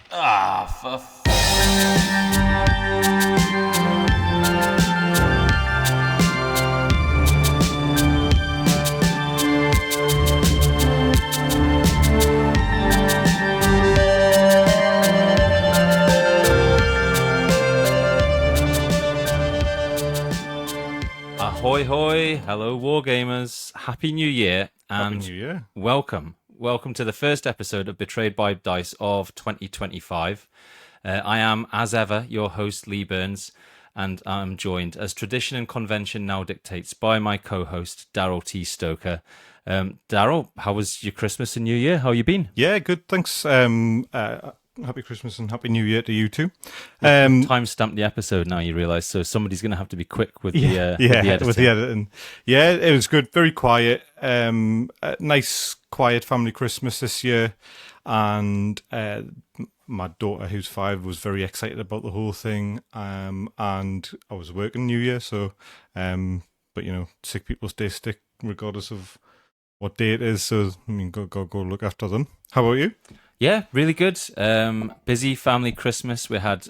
Ah, for Ahoy hoy, hello Wargamers, Happy New Year Happy and New Year. welcome to the first episode of Betrayed by Dice of 2025. I am, as ever, your host Lee Burns, and I'm joined, as tradition and convention now dictates, by my co-host Daryl T. Stoker. Daryl, how was your Christmas and New Year? How you been? Yeah, good. Thanks. Happy Christmas and Happy New Year to you too. Time stamped the episode now, you realise, so somebody's going to have to be quick with the editing. With the editing. Yeah, it was good. Very quiet. A nice, quiet family Christmas this year, and my daughter, who's 5, was very excited about the whole thing. And I was working New Year, so but sick people stay sick regardless of what day it is. So I mean, go look after them. How about you? Yeah, really good. Busy family Christmas. We had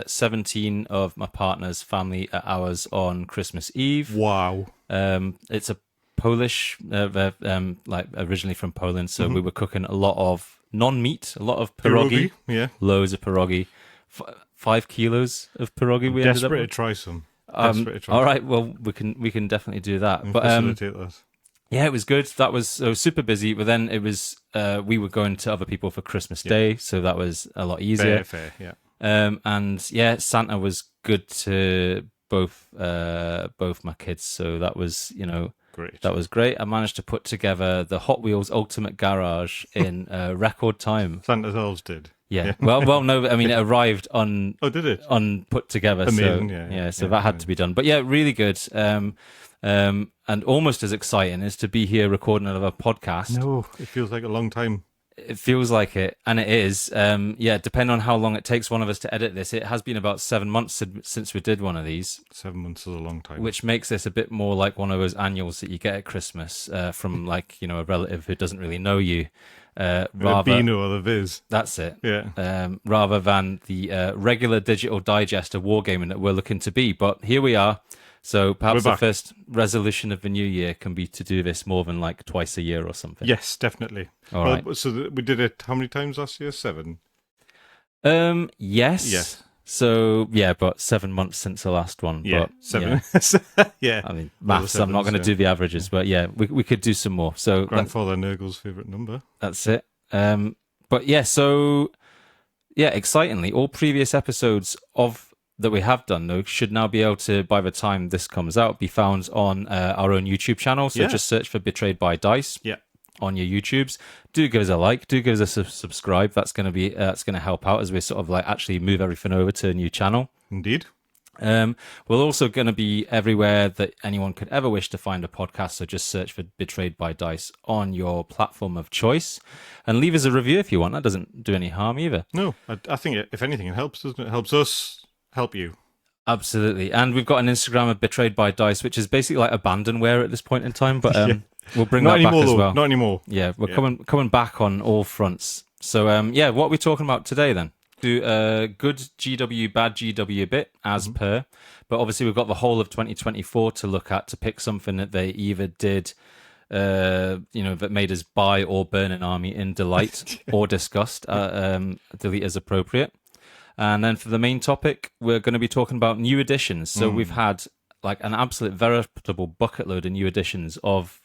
17 of my partner's family at ours on Christmas Eve. Wow. It's a Polish, like originally from Poland, so we were cooking a lot of non-meat, a lot of pierogi. Yeah. Loads of pierogi. 5 kilos of pierogi we ended up Desperate to with. try some. All right, well, we can definitely do that. And But facilitate that. yeah, it was good. That was super busy, but then it was we were going to other people for Christmas Day, so that was a lot easier. Fair, yeah. And yeah, Santa was good to both my kids, so that was Great. that was great. I managed to put together the Hot Wheels Ultimate Garage in record time. Santa's elves did. Yeah. Well, no, I mean it arrived Oh, did it? put together. Amazing, So, yeah. So that had to be done. But yeah, really good. And almost as exciting is to be here recording another podcast. No, it feels like a long time. It feels like it, and it is. Yeah, depending on how long it takes one of us to edit this, it has been about 7 months since we did one of these, 7 months is a long time. which makes this a bit more like one of those annuals that you get at Christmas from like a relative who doesn't really know you. The Beano or the Viz. That's it. Yeah. Rather than the regular digital digest of wargaming that we're looking to be. But here we are. So perhaps the first resolution of the new year can be to do this more than like twice a year or something. Yes, definitely. All right. So we did it how many times last year? 7? Yes. Yes. So yeah, but 7 months since the last one. Yeah, but, 7. Yeah. Yeah. I mean, All the maths. I'm not going to sevens, do the averages, but yeah, we could do some more. So Grandfather Nurgle's favourite number. that's it. But yeah, so yeah, excitingly, all previous episodes of that we have done though should now be able to, by the time this comes out, be found on our own YouTube channel. So Yeah. just search for Betrayed by Dice. Yeah. On your YouTubes. Do give us a like, do give us a subscribe. That's going to help out as we sort of like actually move everything over to a new channel. Indeed. We're also going to be everywhere that anyone could ever wish to find a podcast. So just search for Betrayed by Dice on your platform of choice and leave us a review if you want. That doesn't do any harm either. No, I think if anything, it helps, doesn't it? It helps us help you. Absolutely. And we've got an Instagram of Betrayed by Dice, which is basically like abandonware at this point in time. But Yeah. we'll bring Not that anymore, back as though. well. Not anymore. Yeah, we're coming back on all fronts. So yeah, what are we talking about today then? Do a good GW, bad GW bit as per, but obviously we've got the whole of 2024 to look at to pick something that they either did, that made us buy or burn an army in delight or disgust. Delete as appropriate. And then for the main topic, we're going to be talking about new editions. So we've had like an absolute veritable bucket load of new editions of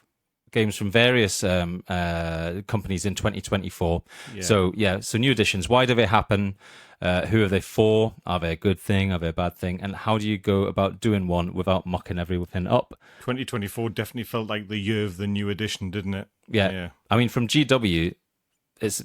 games from various companies in 2024. Yeah. So new editions. Why do they happen? Who are they for? Are they a good thing? Are they a bad thing? And how do you go about doing one without mucking everything up? 2024 definitely felt like the year of the new edition, didn't it? Yeah. I mean, from GW, there's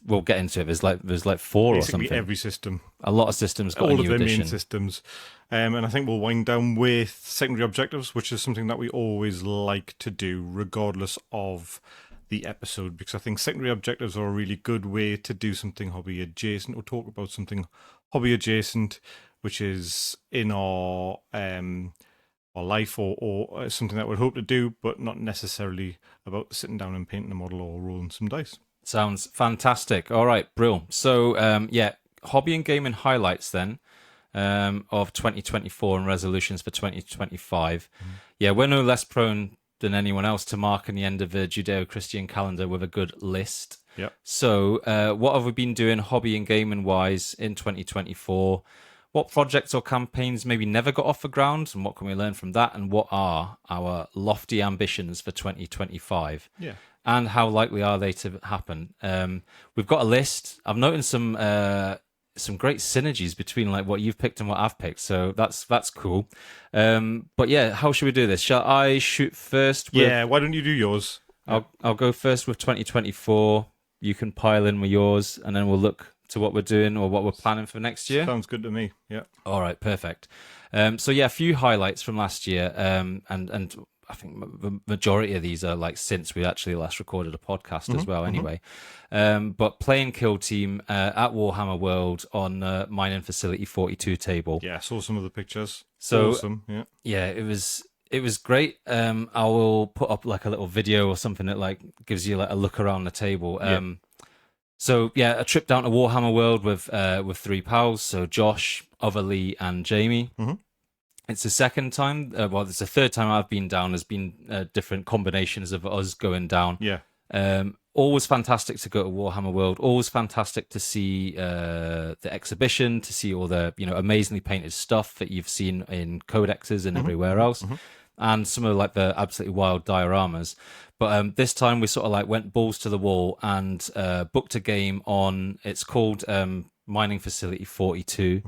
we'll get into it. There's like 4 Basically or something. every system. A lot of systems got All a of new their edition. main systems. And I think we'll wind down with secondary objectives, which is something that we always like to do, regardless of the episode, because I think secondary objectives are a really good way to do something hobby adjacent or talk about something hobby adjacent, which is in our life or something that we'd hope to do, but not necessarily about sitting down and painting a model or rolling some dice. Sounds fantastic. All right, Brill. So, hobby and gaming highlights then of 2024 and resolutions for 2025. Yeah, we're no less prone than anyone else to marking the end of the Judeo-Christian calendar with a good list. Yep. So, what have we been doing hobby and gaming wise in 2024? What projects or campaigns maybe never got off the ground, and what can we learn from that? And what are our lofty ambitions for 2025? Yeah. And how likely are they to happen? We've got a list. I've noticed some great synergies between like what you've picked and what I've picked, so that's cool. But yeah, how should we do this? Shall I shoot first? Yeah. Why don't you do yours? I'll go first with 2024. You can pile in with yours, and then we'll look to what we're doing or what we're planning for next year. Sounds good to me. Yeah. All right, perfect. So yeah, a few highlights from last year, and I think the majority of these are like since we actually last recorded a podcast as well. Anyway, but playing Kill Team at Warhammer World on Mining Facility 42 table. Yeah. I saw some of the pictures. So Awesome. Yeah. yeah, it was great. I will put up like a little video or something that like gives you like a look around the table. So yeah, a trip down to Warhammer World with three pals. So Josh, Otherly, and Jamie. It's the second time. Well, it's the third time I've been down. There's been different combinations of us going down. Yeah. Always fantastic to go to Warhammer World. Always fantastic to see the exhibition, to see all the amazingly painted stuff that you've seen in codexes and everywhere else, and some of like the absolutely wild dioramas. But this time we sort of like went balls to the wall and booked a game on. It's called Mining Facility 42.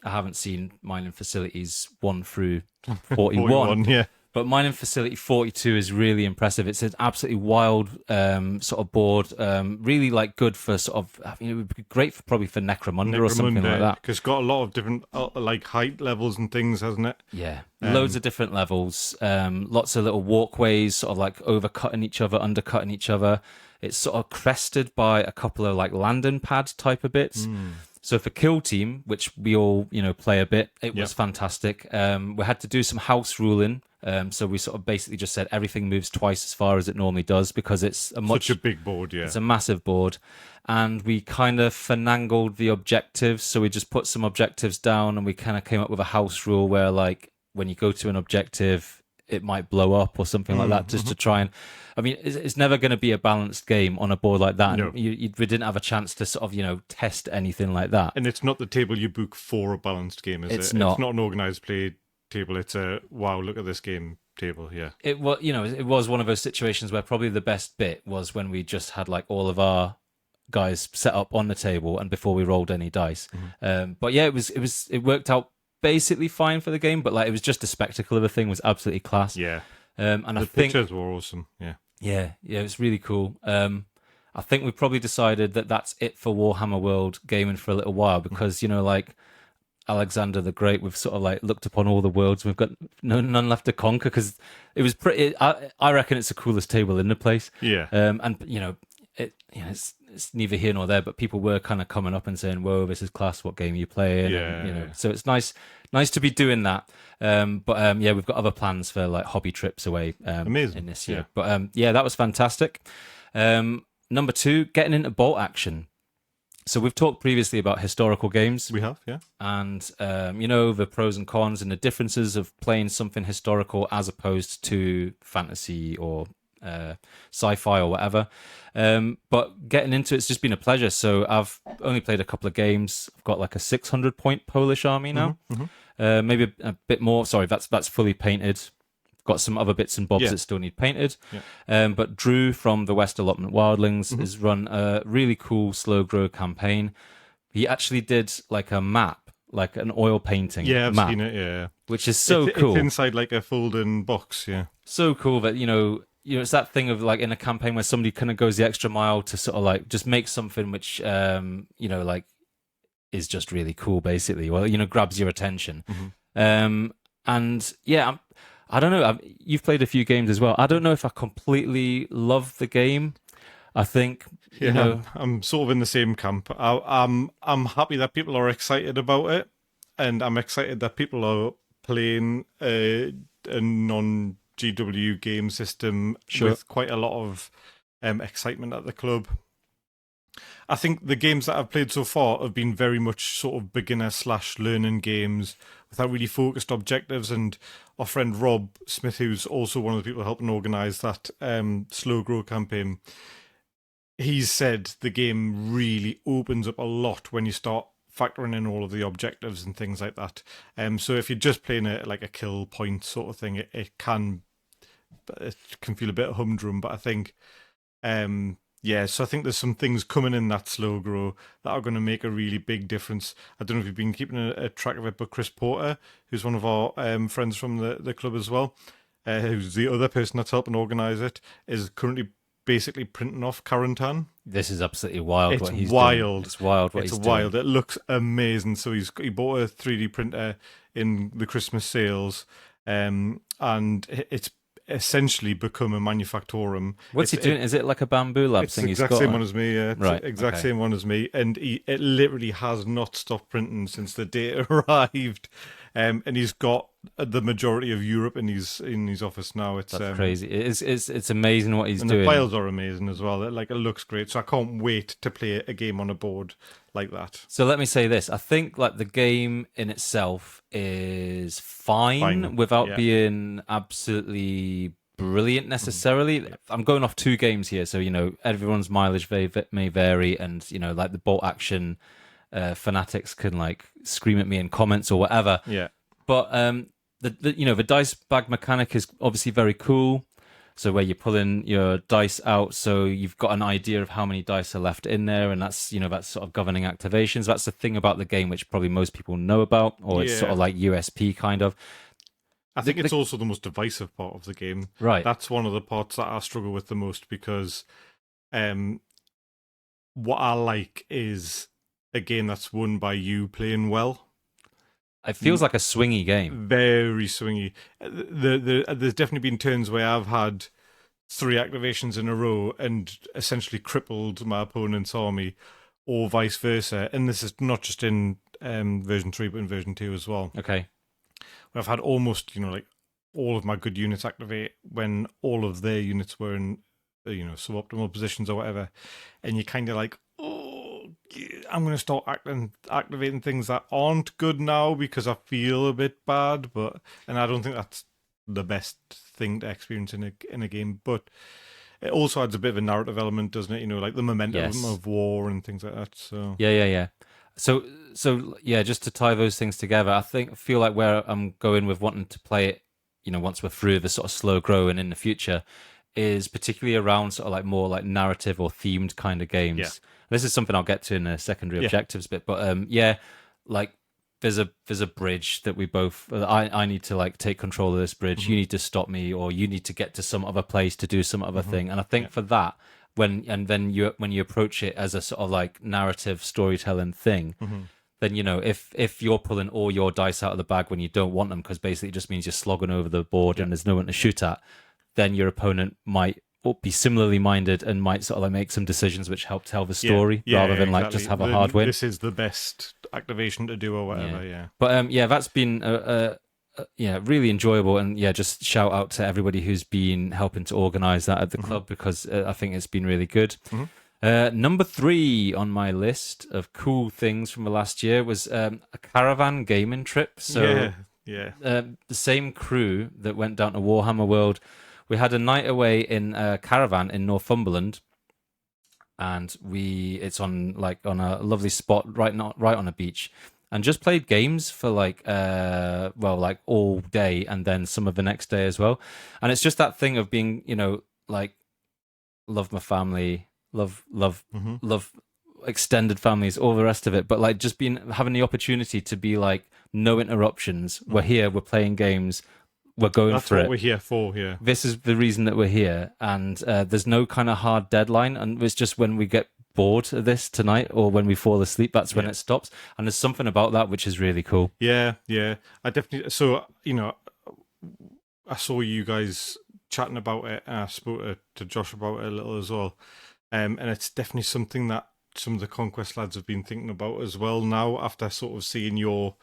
I haven't seen Mining Facilities 1 through 41. Yeah. But Mining Facility 42 is really impressive. It's an absolutely wild sort of board. Really like good for sort of, I mean, it would be great for probably for Necromunda or something like that. Because it's got a lot of different like height levels and things, hasn't it? Yeah, loads of different levels. Lots of little walkways, sort of like overcutting each other, undercutting each other. It's sort of crested by a couple of like landing pad type of bits. So for Kill Team, which we all, play a bit, it was fantastic. We had to do some house ruling. So we sort of basically just said everything moves twice as far as it normally does because it's such a big board, yeah. It's a massive board. And we kind of finangled the objectives. So we just put some objectives down and we kind of came up with a house rule where like when you go to an objective, it might blow up or something like that, just to try and, I mean, it's never going to be a balanced game on a board like that. No. We didn't have a chance to sort of, test anything like that. And it's not the table you book for a balanced game, is it? It's not. It's not an organized play table. It's a, wow, look at this game table, yeah. It was, it was one of those situations where probably the best bit was when we just had like all of our guys set up on the table and before we rolled any dice. But yeah, it worked out basically fine for the game, but like it was just a spectacle of a thing. Was absolutely class. Yeah. And the pictures were awesome. Yeah, it was really cool. I think we probably decided that that's it for Warhammer World gaming for a little while because like Alexander the Great, we've sort of like looked upon all the worlds. We've got none left to conquer because it was pretty. I reckon it's the coolest table in the place. Yeah. And it's neither here nor there, but people were kind of coming up and saying, "Whoa, this is class! What game are you playing?" Yeah. And, so it's nice to be doing that. But we've got other plans for like hobby trips away. Amazing. In this year. Yeah. But that was fantastic. Number 2, getting into bolt action. So we've talked previously about historical games. We have, yeah. And, the pros and cons and the differences of playing something historical as opposed to fantasy or sci-fi or whatever. But getting into it's just been a pleasure. So I've only played a couple of games. I've got like a 600-point Polish army now. Maybe a bit more. Sorry, that's fully painted. Got some other bits and bobs that still need painted. But Drew from the West Allotment Wildlings has run a really cool slow grow campaign. He actually did like a map, like an oil painting I've seen it, yeah. Which is so cool. It's inside like a folding box, yeah. So cool that, it's that thing of like in a campaign where somebody kind of goes the extra mile to sort of like just make something which, like is just really cool, basically. Well, grabs your attention. And yeah, I don't know. You've played a few games as well. I don't know if I completely love the game. I think I'm sort of in the same camp. I'm happy that people are excited about it, and I'm excited that people are playing a non-GW game system with quite a lot of excitement at the club. I think the games that I've played so far have been very much sort of beginner slash learning games without really focused objectives. And our friend Rob Smith, who's also one of the people helping organise that slow grow campaign, he's said the game really opens up a lot when you start factoring in all of the objectives and things like that. So if you're just playing like a kill point sort of thing, it can feel a bit humdrum. But I think so I think there's some things coming in that slow grow that are going to make a really big difference. I don't know if you've been keeping a track of it, but Chris Porter, who's one of our friends from the club as well, who's the other person that's helping organise it, is currently basically printing off Carantan. This is absolutely wild. It's what he's wild. Doing. It's wild. What it's he's wild. doing. It looks amazing. So he bought a 3D printer in the Christmas sales, and it's essentially become a manufactorum. What's he doing? Is it like a bamboo lab It's thing? the exact same one as me. Yeah, it's right. the exact Okay. same one as me, and it literally has not stopped printing since the day it arrived. And he's got the majority of Europe in his office now. It's That's crazy. It's amazing what he's and doing. the files are amazing as well. It looks great. So I can't wait to play a game on a board like that. So let me say this: I think like the game in itself is fine without being absolutely brilliant necessarily. Yeah. I'm going off two games here, so everyone's mileage may vary, and like the bolt action fanatics can like scream at me in comments or whatever. Yeah. But the dice bag mechanic is obviously very cool. So where you're pulling your dice out, so you've got an idea of how many dice are left in there, and that's that's sort of governing activations. That's the thing about the game which probably most people know about, or it's sort of like USP kind of. I think it's also the most divisive part of the game. Right. That's one of the parts that I struggle with the most because what I like is a game that's won by you playing well. It feels like a swingy game. Very swingy. There's definitely been turns where I've had 3 activations in a row and essentially crippled my opponent's army, or vice versa. And this is not just in version 3, but in version 2 as well. Okay. Where I've had almost, like all of my good units activate when all of their units were in, suboptimal positions or whatever. And you're kind of like, I'm going to start activating things that aren't good now because I feel a bit bad, and I don't think that's the best thing to experience in a game. But it also adds a bit of a narrative element, doesn't it? Like the momentum of war and things like that. So yeah. So yeah, just to tie those things together, I feel like where I'm going with wanting to play it, once we're through the sort of slow grow and in the future, is particularly around sort of like more like narrative or themed kind of games. Yeah. This is something I'll get to in the secondary objectives bit, but like there's a bridge that we both I need to like take control of this bridge. You need to stop me, or you need to get to some other place to do some other thing. And I think for that, when you approach it as a sort of like narrative storytelling thing, then if you're pulling all your dice out of the bag when you don't want them, because basically it just means you're slogging over the board and there's no one to shoot at, then your opponent might be similarly minded and might sort of like make some decisions which help tell the story rather than like just have a hard win. This is the best activation to do or whatever. But that's been really enjoyable, and just shout out to everybody who's been helping to organise that at the club, because I think it's been really good. Number 3 on my list of cool things from the last year was a caravan gaming trip. So the same crew that went down to Warhammer World, we had a night away in a caravan in Northumberland, and it's on a lovely spot right on a beach, and just played games for like all day and then some of the next day as well. And it's just that thing of being like love my family, love extended families, all the rest of it, but like just having the opportunity to be like no interruptions. We're here, we're playing games, we're going That's for it. That's what we're here for. Yeah, this is the reason that we're here, and there's no kind of hard deadline, and it's just when we get bored of this tonight or when we fall asleep, that's when it stops. And there's something about that which is really cool. Yeah. I definitely. So I saw you guys chatting about it, and I spoke to Josh about it a little as well. And it's definitely something that some of the Conquest lads have been thinking about as well now, after sort of seeing your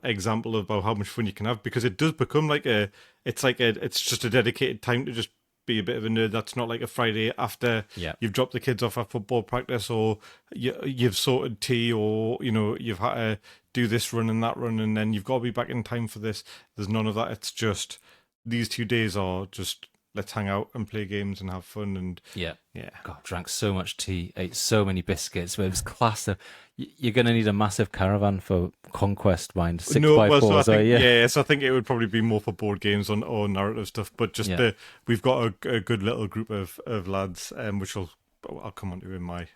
example about how much fun you can have, because it does become it's just a dedicated time to just be a bit of a nerd. That's not like a Friday after Yeah. you've dropped the kids off at football practice, or you've sorted tea, or you've had to do this run and that run, and then you've got to be back in time for this. There's none of that. It's just these 2 days are just let's hang out and play games and have fun. And Yeah. yeah, God, drank so much tea, ate so many biscuits. It was class. You're going to need a massive caravan for Conquest, mind. 6x4s. so I think, So I think it would probably be more for board games or narrative stuff. But just we've got a good little group of lads, which I'll come on to in my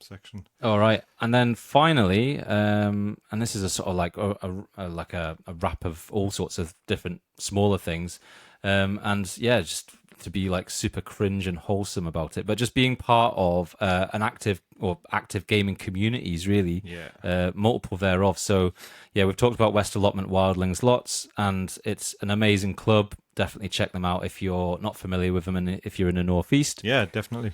section. All right, and then finally, and this is a sort of like a wrap of all sorts of different smaller things, and yeah, just to be like super cringe and wholesome about it, but just being part of an active gaming communities, really, multiple thereof. So yeah, we've talked about West Allotment Wildlings lots, and it's an amazing club. Definitely check them out if you're not familiar with them, and if you're in the Northeast. Yeah, definitely.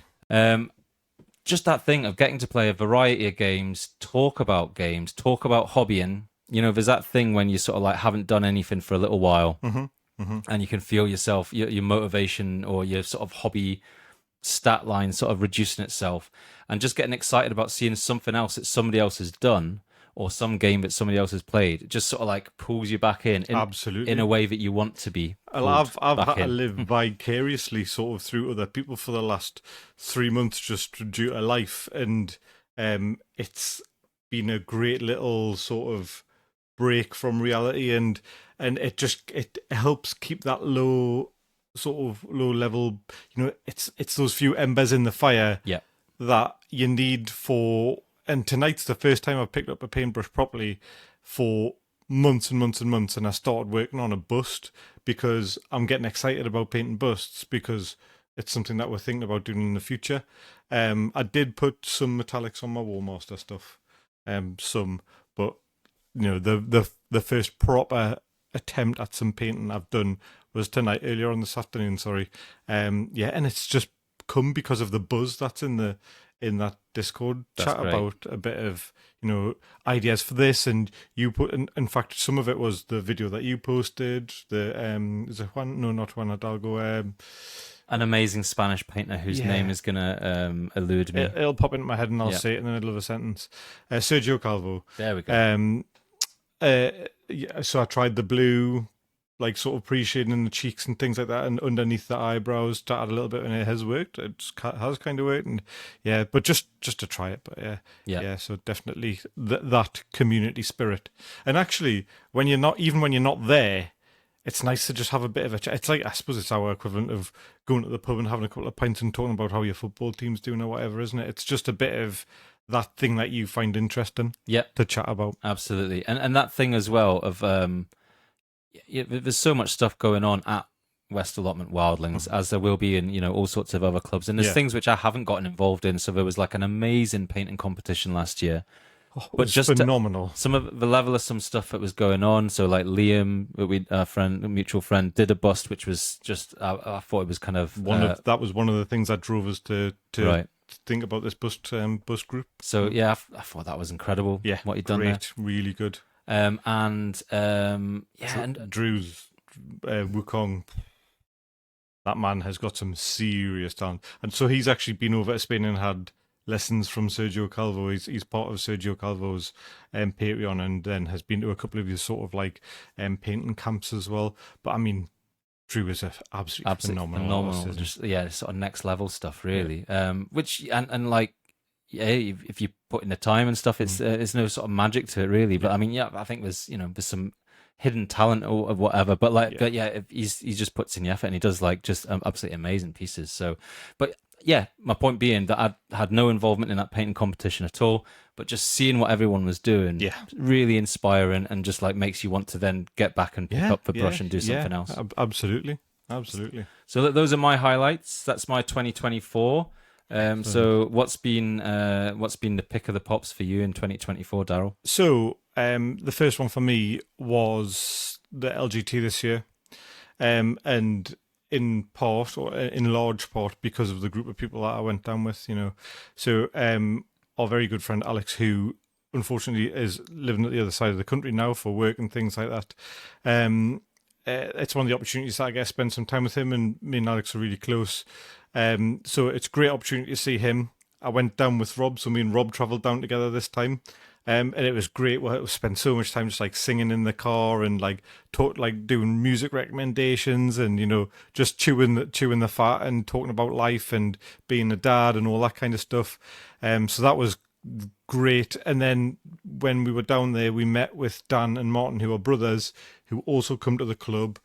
Just that thing of getting to play a variety of games, talk about hobbying. There's that thing when you sort of like haven't done anything for a little while, and you can feel yourself, your motivation or your sort of hobby stat line sort of reducing itself, and just getting excited about seeing something else that somebody else has done, or some game that somebody else has played. It just sort of like pulls you back in Absolutely, in a way that you want to be. I've had to live vicariously sort of through other people for the last 3 months just due to life, and it's been a great little sort of break from reality, and it helps keep that low level. It's those few embers in the fire that you need for. And tonight's the first time I've picked up a paintbrush properly for months and months and months, and I started working on a bust because I'm getting excited about painting busts because it's something that we're thinking about doing in the future. I did put some metallics on my Warmaster stuff, but the first proper attempt at some painting I've done was tonight, earlier on this afternoon. Sorry, and it's just come because of the buzz that's in that Discord chat about a bit of ideas for this, and you put in fact some of it was the video that you posted. Is it Juan? No, not Juan Hidalgo. An amazing Spanish painter whose name is gonna elude me. It'll pop into my head and I'll say it in the middle of a sentence. Sergio Calvo. There we go. So I tried the blue, like sort of pre-shading in the cheeks and things like that, and underneath the eyebrows to add a little bit, and it has worked. It has kind of worked, and but just to try it. But so definitely that community spirit. And actually, when you're not there, it's nice to just have a bit of a chat. It's like, I suppose it's our equivalent of going to the pub and having a couple of pints and talking about how your football team's doing or whatever, isn't it? It's just a bit of that thing that you find interesting to chat about. Absolutely. And that thing as well of there's so much stuff going on at West Allotment Wildlings, as there will be in all sorts of other clubs, and there's things which I haven't gotten involved in. So there was like an amazing painting competition last year, but just phenomenal. Some of the level of some stuff that was going on. So like Liam, a mutual friend, did a bust, which was just I thought it was kind of that was one of the things that drove us to think about this bust group. So I thought that was incredible. Yeah, what he'd done there, really good. And Drew's Wukong, that man has got some serious talent, and so he's actually been over to Spain and had lessons from Sergio Calvo. He's part of Sergio Calvo's Patreon, and then has been to a couple of his sort of like painting camps as well. But I mean, Drew is absolutely phenomenal. Just sort of next level stuff, really. Which and like. Yeah, if you put in the time and stuff, it's no sort of magic to it, really. But I mean, I think there's some hidden talent or whatever. But if he just puts in the effort, and he does like just absolutely amazing pieces. So, but my point being that I had no involvement in that painting competition at all. But just seeing what everyone was doing, really inspiring, and just like makes you want to then get back and pick up the brush and do something else. Absolutely. So those are my highlights. That's my 2024. So what's been the pick of the pops for you in 2024, Daryl? So the first one for me was the LGT this year, and in part or in large part because of the group of people that I went down with, So our very good friend Alex, who unfortunately is living at the other side of the country now for work and things like that, it's one of the opportunities that I get to spend some time with him, and me and Alex are really close. So it's a great opportunity to see him. I went down with Rob, so me and Rob travelled down together this time. And it was great. We spent so much time just like singing in the car and like doing music recommendations and just chewing the fat and talking about life and being a dad and all that kind of stuff. So that was great. And then when we were down there, we met with Dan and Martin, who are brothers, who also come to the club.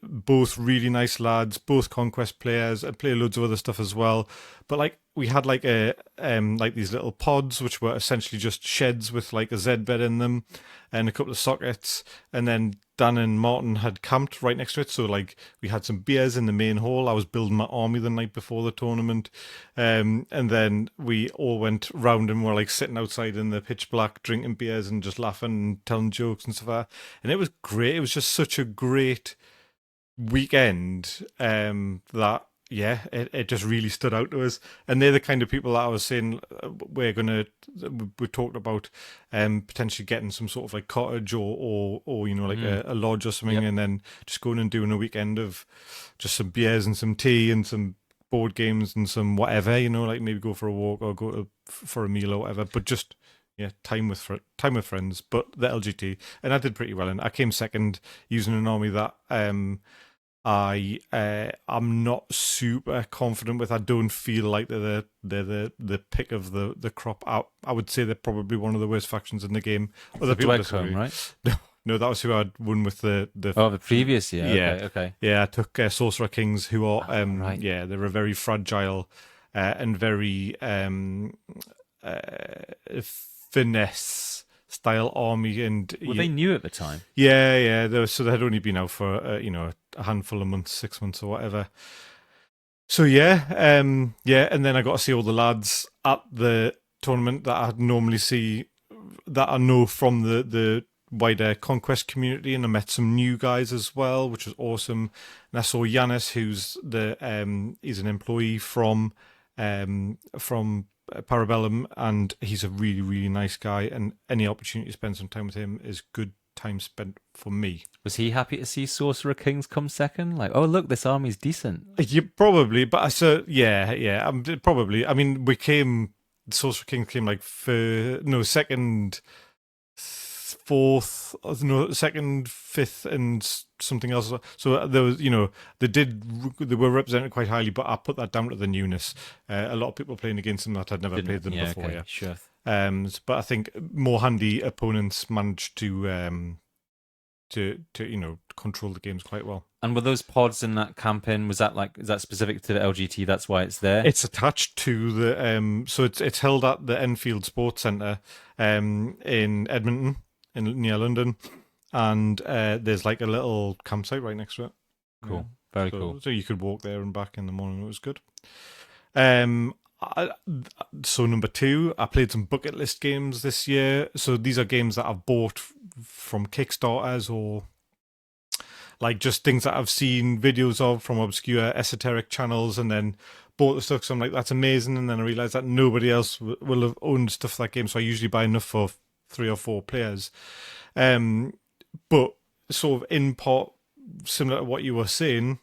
Both really nice lads, both Conquest players, and play loads of other stuff as well. But like we had like these little pods, which were essentially just sheds with like a Z bed in them and a couple of sockets. And then Dan and Martin had camped right next to it, so like we had some beers in the main hall. I was building my army the night before the tournament, and then we all went round and were like sitting outside in the pitch black, drinking beers and just laughing and telling jokes and stuff like that. And it was great. It was just such a great weekend that it just really stood out to us. And they're the kind of people that I was saying we talked about potentially getting some sort of like cottage or like a lodge or something, and then just going and doing a weekend of just some beers and some tea and some board games and some whatever, like maybe go for a walk or go for a meal or whatever, but just time with friends. But the LGT, and I did pretty well, and I came second using an army that I'm not super confident with. I don't feel like they're the pick of the crop. I would say they're probably one of the worst factions in the game. Other people disagree. Right? No, that was who I'd won with the previous year. Yeah, okay. Yeah, I took Sorcerer Kings, who are right. they're a very fragile and very finesse style army. And were they new at the time? Yeah. So they had only been out for a handful of months, 6 months or whatever. So and then I got to see all the lads at the tournament that I'd normally see, that I know from the wider Conquest community, and I met some new guys as well, which was awesome. And I saw Yanis, who's he's an employee from Parabellum, and he's a really, really nice guy, and any opportunity to spend some time with him is good time spent for me. Was he happy to see Sorcerer Kings come second? Like, oh look, this army's decent. Yeah, probably, but I said, probably. I mean, Sorcerer Kings came like second, fourth, second, fifth, and something else. So there was, they were represented quite highly, but I put that down to the newness. A lot of people playing against them that had never played them before. Okay, sure. But I think more handy opponents managed to control the games quite well. And were those pods in that campaign, is that specific to the LGT? That's why it's there? It's attached to the so it's held at the Enfield Sports Centre in Edmonton, near London, and there's like a little campsite right next to it. Cool. Very cool. So you could walk there and back in the morning. It was good. So number 2, I played some bucket list games this year. So these are games that I've bought from Kickstarters, or like just things that I've seen videos of from obscure esoteric channels, and then bought the stuff. So I'm like, that's amazing. And then I realized that nobody else will have owned stuff for that game. So I usually buy enough for 3 or 4 players. But sort of in part, similar to what you were saying,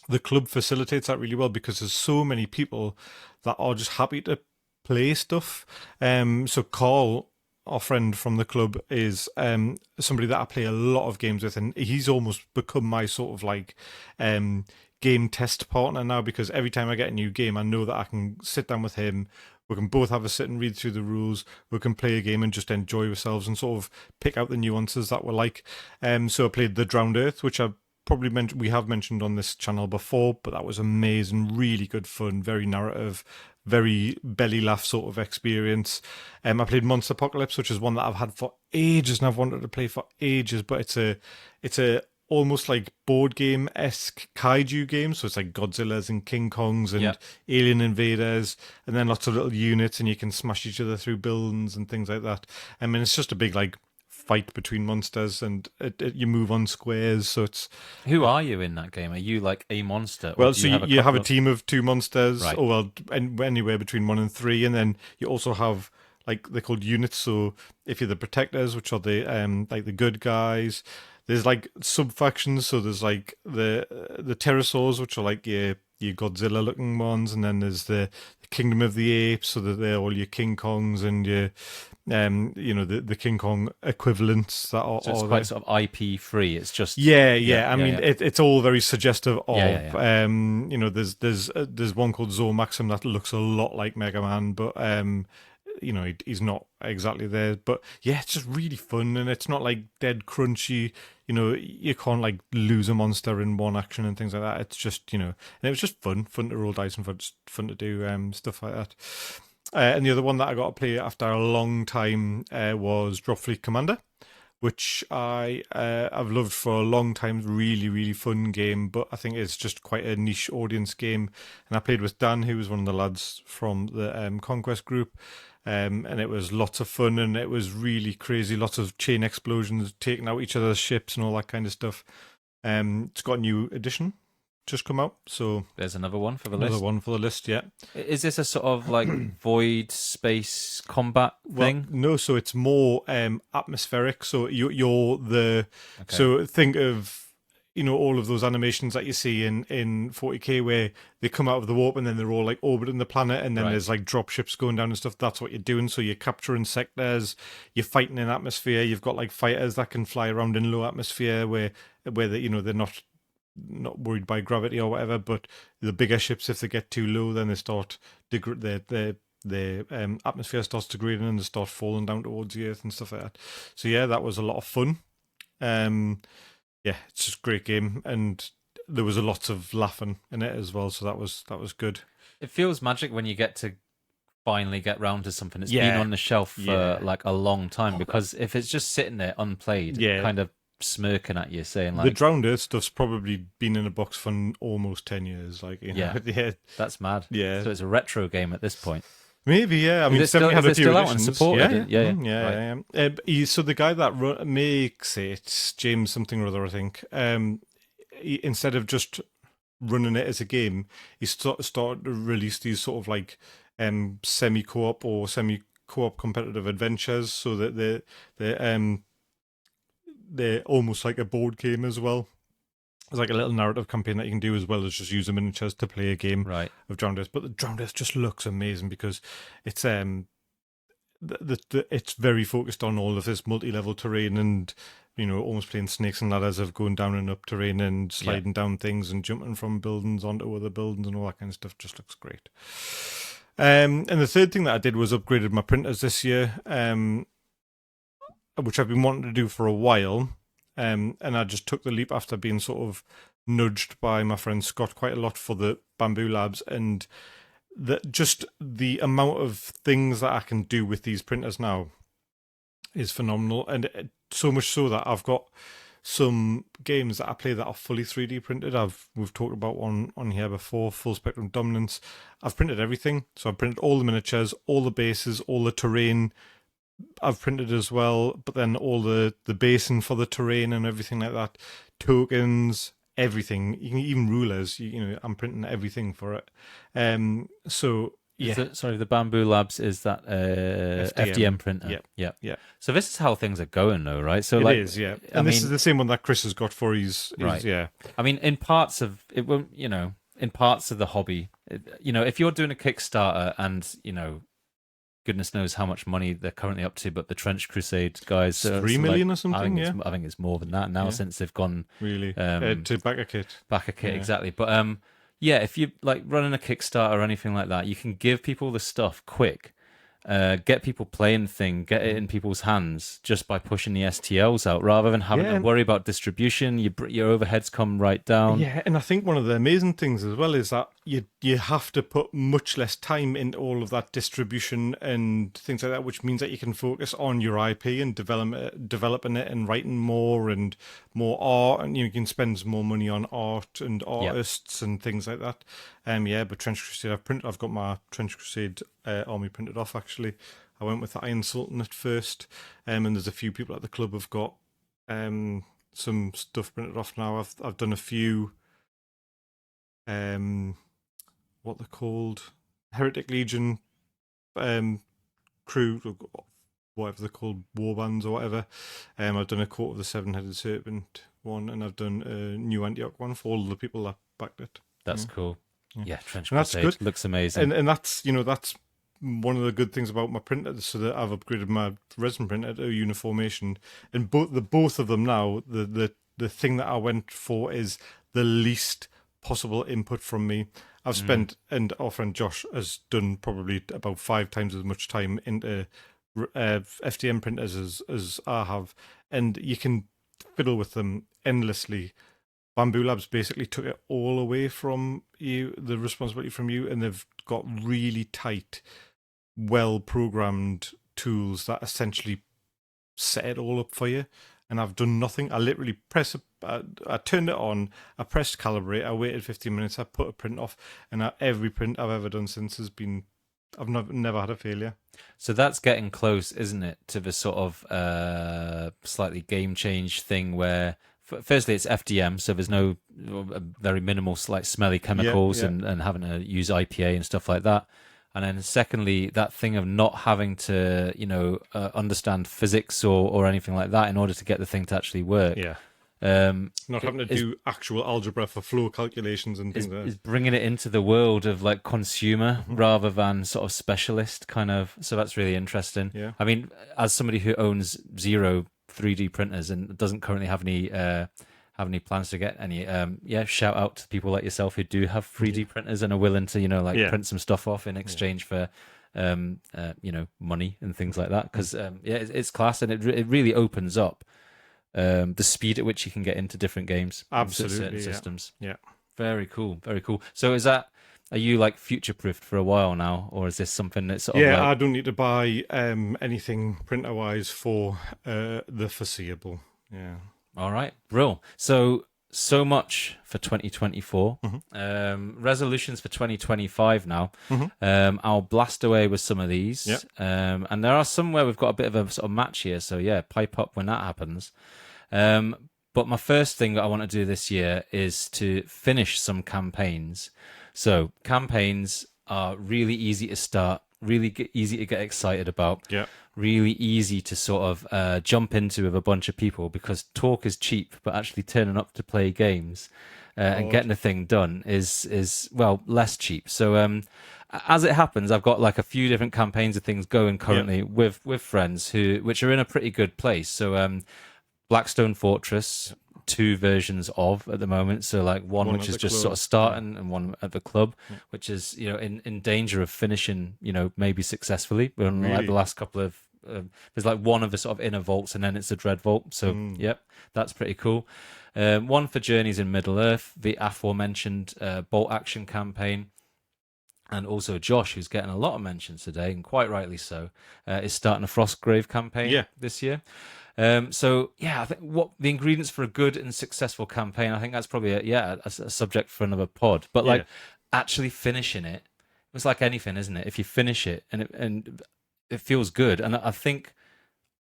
the club facilitates that really well, because there's so many people that are just happy to play stuff. So Carl, our friend from the club, is somebody that I play a lot of games with, and he's almost become my sort of like game test partner now, because every time I get a new game, I know that I can sit down with him. We can both have a sit and read through the rules. We can play a game and just enjoy ourselves and sort of pick out the nuances that we like. So I played The Drowned Earth, which I probably we have mentioned on this channel before, but that was amazing, really good fun, very narrative, very belly laugh sort of experience. I played Monster Apocalypse, which is one that I've had for ages and I've wanted to play for ages, but it's a almost like board game-esque kaiju game. So it's like Godzillas and King Kongs and alien invaders, and then lots of little units, and you can smash each other through buildings and things like that. I mean, it's just a big like fight between monsters, and you move on squares. So it's... Who are you in that game? Are you like a monster? Well, so you have a team of 2 monsters, right, or well, anywhere between 1 and 3, and then you also have, like, they're called units. So if you're the protectors, which are the like the good guys, there's like sub factions. So there's like the pterosaurs, which are like your Godzilla looking ones, and then there's the Kingdom of the Apes, so that they're all your King Kongs and your the King Kong equivalents that So it's are quite there. sort of IP free. It's just Yeah. I mean, yeah. it's all very suggestive Yeah, of. yeah. There's one called Zor Maxim that looks a lot like Mega Man, but he's not exactly there. But yeah, it's just really fun, and it's not like dead crunchy. You can't like lose a monster in one action and things like that. It's just and it was just fun to roll dice and fun to do stuff like that. And the other one that I got to play after a long time was Dropfleet Commander, which I've loved for a long time. Really, really fun game, but I think it's just quite a niche audience game. And I played with Dan, who was one of the lads from the Conquest group, and it was lots of fun, and it was really crazy. Lots of chain explosions, taking out each other's ships, and all that kind of stuff. It's got a new edition just come out, so There's another one for the another list. one for the list. Yeah. Is this a sort of like void space combat Well, thing? no, so it's more atmospheric. So you're the Okay. so think of all of those animations that you see in 40K where they come out of the warp and then they're all like orbiting the planet, and then Right. there's like drop ships going down and stuff. That's what you're doing. So you're capturing sectors, you're fighting in atmosphere. You've got like fighters that can fly around in low atmosphere where they're not worried by gravity or whatever. But the bigger ships, if they get too low, then they start their atmosphere starts degrading and they start falling down towards the earth and stuff like that. So yeah, that was a lot of fun. Yeah, it's just a great game, and there was a lot of laughing in it as well. So that was good. It feels magic when you get to finally get round to something. It's been Yeah, on the shelf for yeah, like a long time, because if it's just sitting there unplayed, yeah. kind of smirking at you, saying The like, Drowned Earth stuff's probably been in a box for almost 10 years. Like yeah, yeah, that's mad. yeah. So it's a retro game at this point. Maybe, yeah. I mean, Is it it's still definitely had is a it few still out and editions. supported? Yeah, Yeah, mm, yeah. Right. so the guy that makes it, James something or other, I think. Instead of just running it as a game, he started to release these sort of like semi-co-op or semi-co-op competitive adventures, so that they're almost like a board game as well. There's like a little narrative campaign that you can do as well as just use the miniatures to play a game Right. of Drowned Earth. But the Drowned Earth just looks amazing because it's it's very focused on all of this multi-level terrain, and almost playing snakes and ladders of going down and up terrain and sliding down things and jumping from buildings onto other buildings and all that kind of stuff. Just looks great. And the third thing that I did was upgraded my printers this year, which I've been wanting to do for a while. And I just took the leap after being sort of nudged by my friend Scott quite a lot for the Bamboo Labs, and just the amount of things that I can do with these printers now is phenomenal. And so much so that I've got some games that I play that are fully 3D printed. We've talked about one on here before, Full Spectrum Dominance. I've printed everything. So I've printed all the miniatures, all the bases, all the terrain. I've printed as well, but then all the basin for the terrain and everything like that, tokens, everything. You can even rulers. I'm printing everything for it. So yeah, The Bamboo Labs is that FDM printer. Yeah, Yeah. yeah. So this is how things are going, though, right? So It like, is, yeah. I And this mean, is the same one that Chris has got for his right. yeah. I mean, in parts of it, won't in parts of the hobby, if you're doing a Kickstarter and goodness knows how much money they're currently up to, but the Trench Crusade guys, 3 million or something, I think it's more than that now, since they've gone really to back a kit. back a kit, exactly. But yeah, if you like running a Kickstarter or anything like that, you can give people the stuff quick. Get people playing the thing, get it in people's hands just by pushing the STLs out, rather than having to worry about distribution. Your overheads come right down. Yeah, and I think one of the amazing things as well is that you have to put much less time into all of that distribution and things like that, which means that you can focus on your IP and developing it and writing more and more art, and you can spend more money on art and artists and things like that. But Trench Crusade, I've got my Trench Crusade army printed off. Actually, I went with the Iron Sultan at first, and there's a few people at the club have got some stuff printed off now. I've done a few what they're called, Heretic Legion crew whatever they're called, warbands or whatever. I've done a Court of the Seven-Headed Serpent one, and I've done a new Antioch one for all the people that backed it. That's cool. Yeah, Trench And that's Crusade good. looks amazing. And that's that's one of the good things about my printer, so that I've upgraded my resin printer to uniformation, and both of them now, the thing that I went for is the least possible input from me. I've spent, and our friend Josh has done probably about 5 times as much time into FDM printers as I have, and you can fiddle with them endlessly. Bamboo Labs basically took it all away from you, the responsibility from you, and they've got really tight, well-programmed tools that essentially set it all up for you. And I've done nothing. I literally I turned it on, I pressed calibrate, I waited 15 minutes, I put a print off, and every print I've ever done since has been, I've never had a failure. So that's getting close, isn't it, to the sort of slightly game change thing where, firstly, it's FDM, so there's no very minimal, like smelly chemicals and having to use IPA and stuff like that. And then secondly, that thing of not having to, understand physics or anything like that in order to get the thing to actually work. Yeah. Not having to do actual algebra for flow calculations and things like that. Is bringing it into the world of like consumer rather than sort of specialist kind of. So that's really interesting. Yeah. I mean, as somebody who owns 0 3D printers and doesn't currently have any plans to get any, shout out to people like yourself who do have 3D printers and are willing to, print some stuff off in exchange for, money and things like that. Because, it's class, and it really opens up the speed at which you can get into different games. Absolutely, certain systems. Yeah. Very cool. Very cool. So are you like future-proofed for a while now, or is this something that's sort of Yeah, I don't need to buy anything printer-wise for the foreseeable. Yeah. All right, Brill. So much for 2024. Resolutions for 2025 now. I'll blast away with some of these. Yep. And there are some where we've got a bit of a sort of match here. So yeah, pipe up when that happens. But my first thing that I want to do this year is to finish some campaigns. So campaigns are really easy to start, really easy to get excited about. Yeah. Really easy to sort of jump into with a bunch of people, because talk is cheap, but actually turning up to play games and getting the thing done is less cheap. So as it happens, I've got like a few different campaigns of things going currently with friends which are in a pretty good place. So Blackstone Fortress, 2 versions of at the moment. So like one which is just sort of starting and one at the club, which is, in danger of finishing, maybe successfully. We're on like the last couple of, there's like one of the sort of inner vaults and then it's a dread vault. So yep, that's pretty cool. One for Journeys in Middle Earth, the aforementioned bolt action campaign. And also Josh, who's getting a lot of mentions today, and quite rightly so, is starting a Frostgrave campaign this year. I think what the ingredients for a good and successful campaign, I think that's probably a subject for another pod. But actually finishing it, it's like anything, isn't it? If you finish it and it feels good, and I think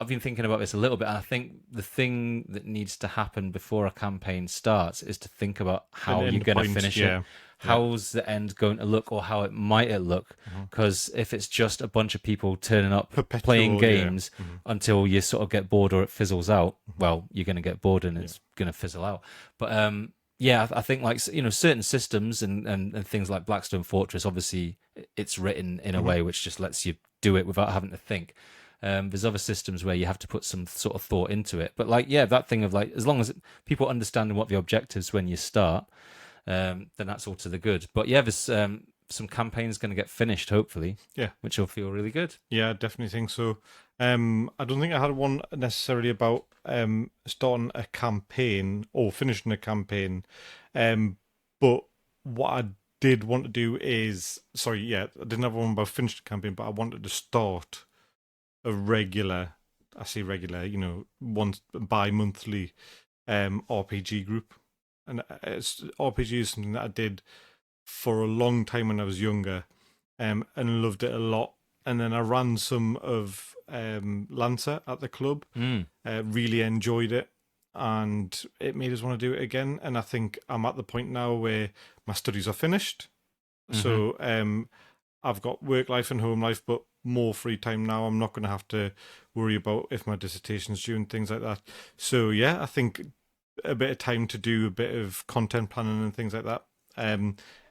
I've been thinking about this a little bit, and I think the thing that needs to happen before a campaign starts is to think about how you're going to finish it. How's the end going to look, or how it might look? Because if it's just a bunch of people turning up, playing games until you sort of get bored or it fizzles out, well, you're going to get bored and it's going to fizzle out. But I think like certain systems and things like Blackstone Fortress, obviously it's written in a way which just lets you do it without having to think. There's other systems where you have to put some sort of thought into it. But that thing of like, as long as people understand what the objectives when you start, then that's all to the good. But there's some campaigns going to get finished, hopefully. Yeah. Which will feel really good. Yeah, I definitely think so. I don't think I had one necessarily about starting a campaign or finishing a campaign. But what I did want to do is, I didn't have one about finishing a campaign, but I wanted to start a regular, once bi-monthly RPG group. And RPG is something that I did for a long time when I was younger, and loved it a lot. And then I ran some of Lancer at the club, really enjoyed it, and it made us want to do it again. And I think I'm at the point now where my studies are finished. So I've got work life and home life, but more free time now. I'm not going to have to worry about if my dissertation's due and things like that. So yeah, I think a bit of time to do a bit of content planning and things like that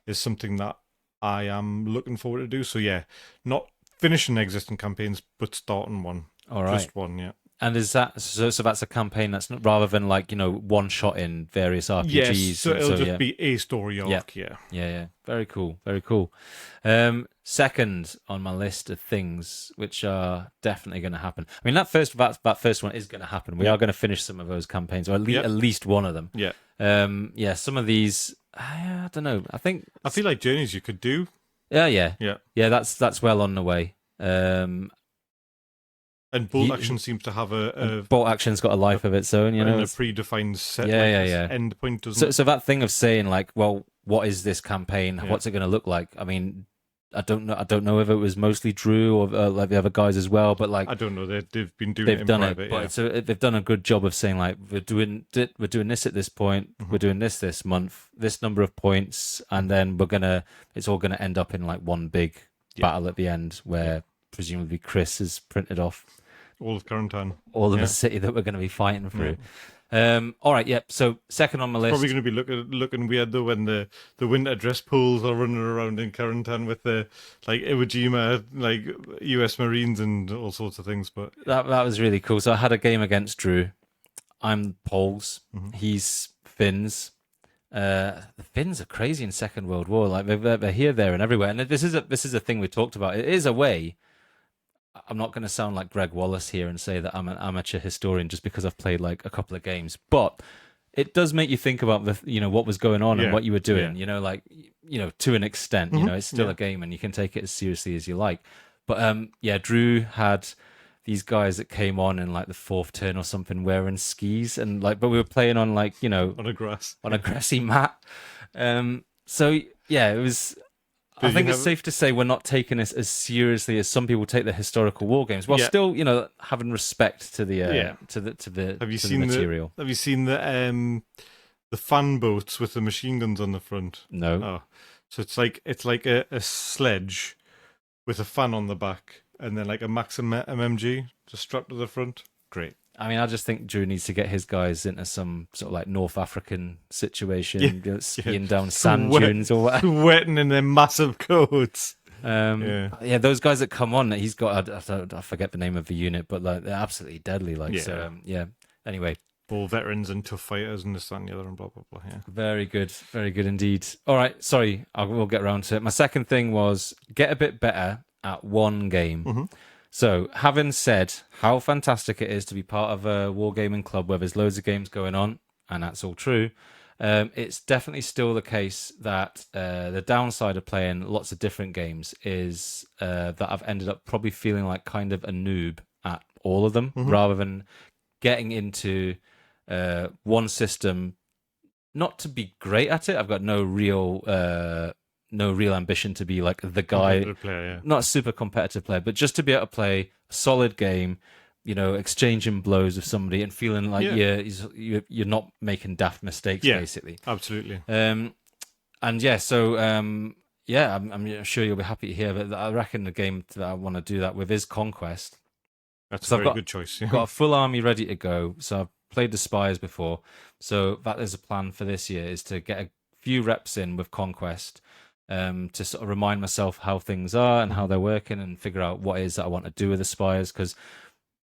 is something that I am looking forward to do. So yeah, not finishing existing campaigns, but starting one. All right. Just one, yeah. And is that so? So that's a campaign that's not, rather than like one shot in various RPGs. Yes, so it'll just yeah. be a story arc. Yeah. Yeah. Very cool. Very cool. Second on my list of things which are definitely going to happen. I mean, that first one is going to happen. We are going to finish some of those campaigns, or at least one of them. Yeah. Yeah. Some of these, I don't know. I feel like journeys you could do. Yeah. That's well on the way. And bolt action seems to have a bolt action's got a life of its own, you know, a predefined set end point, doesn't it? So that thing of saying like, well, what is this campaign? Yeah. What's it going to look like? I mean, I don't know if it was mostly Drew or like the other guys as well, but like I don't know. They've been doing it in private, but so they've done a good job of saying like we're doing this at this point, we're doing this month, this number of points, and then it's all gonna end up in like one big battle at the end where presumably Chris has printed off all of Quarantine, all of the city that we're going to be fighting through. All right, so second on my list. Probably going to be looking weird though when the winter dress pools are running around in Quarantine with the like Iwo Jima, like US Marines and all sorts of things. But that was really cool. So I had a game against Drew. I'm Poles. He's Finns. The Finns are crazy in Second World War. Like they're here, there, and everywhere. And this is a thing we talked about. It is a way. I'm not going to sound like Greg Wallace here and say that I'm an amateur historian just because I've played like a couple of games, but it does make you think about what was going on and what you were doing. To an extent. It's still a game and you can take it as seriously as you like. But Drew had these guys that came on in like the fourth turn or something wearing skis and like, but we were playing on like on a grassy mat. It was. I think it's safe to say we're not taking this as seriously as some people take the historical war games, while still, having respect to the material. Have you seen the fan boats with the machine guns on the front? No. Oh, so it's like a sledge with a fan on the back, and then like a Maxim MMG just strapped to the front. Great. I mean, I just think Drew needs to get his guys into some sort of like North African situation, skiing down sand dunes or whatever. Sweating in their massive coats. Those guys that come on, he's got, I forget the name of the unit, but like they're absolutely deadly. Anyway. All veterans and tough fighters and this, that, and the other, and blah, blah, blah. Yeah. Very good indeed. All right, sorry, we'll get around to it. My second thing was get a bit better at one game. So, having said how fantastic it is to be part of a wargaming club where there's loads of games going on, and that's all true, it's definitely still the case that the downside of playing lots of different games is that I've ended up probably feeling like kind of a noob at all of them, rather than getting into one system, not to be great at it. I've got no real ambition to be like the guy, player, not a super competitive player, but just to be able to play a solid game, exchanging blows with somebody and feeling like you're not making daft mistakes, basically. Absolutely. I'm sure you'll be happy to hear that. I reckon the game that I want to do that with is Conquest. That's a very good choice. I've got a full army ready to go. So I've played the Spires before. So that is a plan for this year, is to get a few reps in with Conquest. To sort of remind myself how things are and how they're working and figure out what it is that I want to do with the Spires, because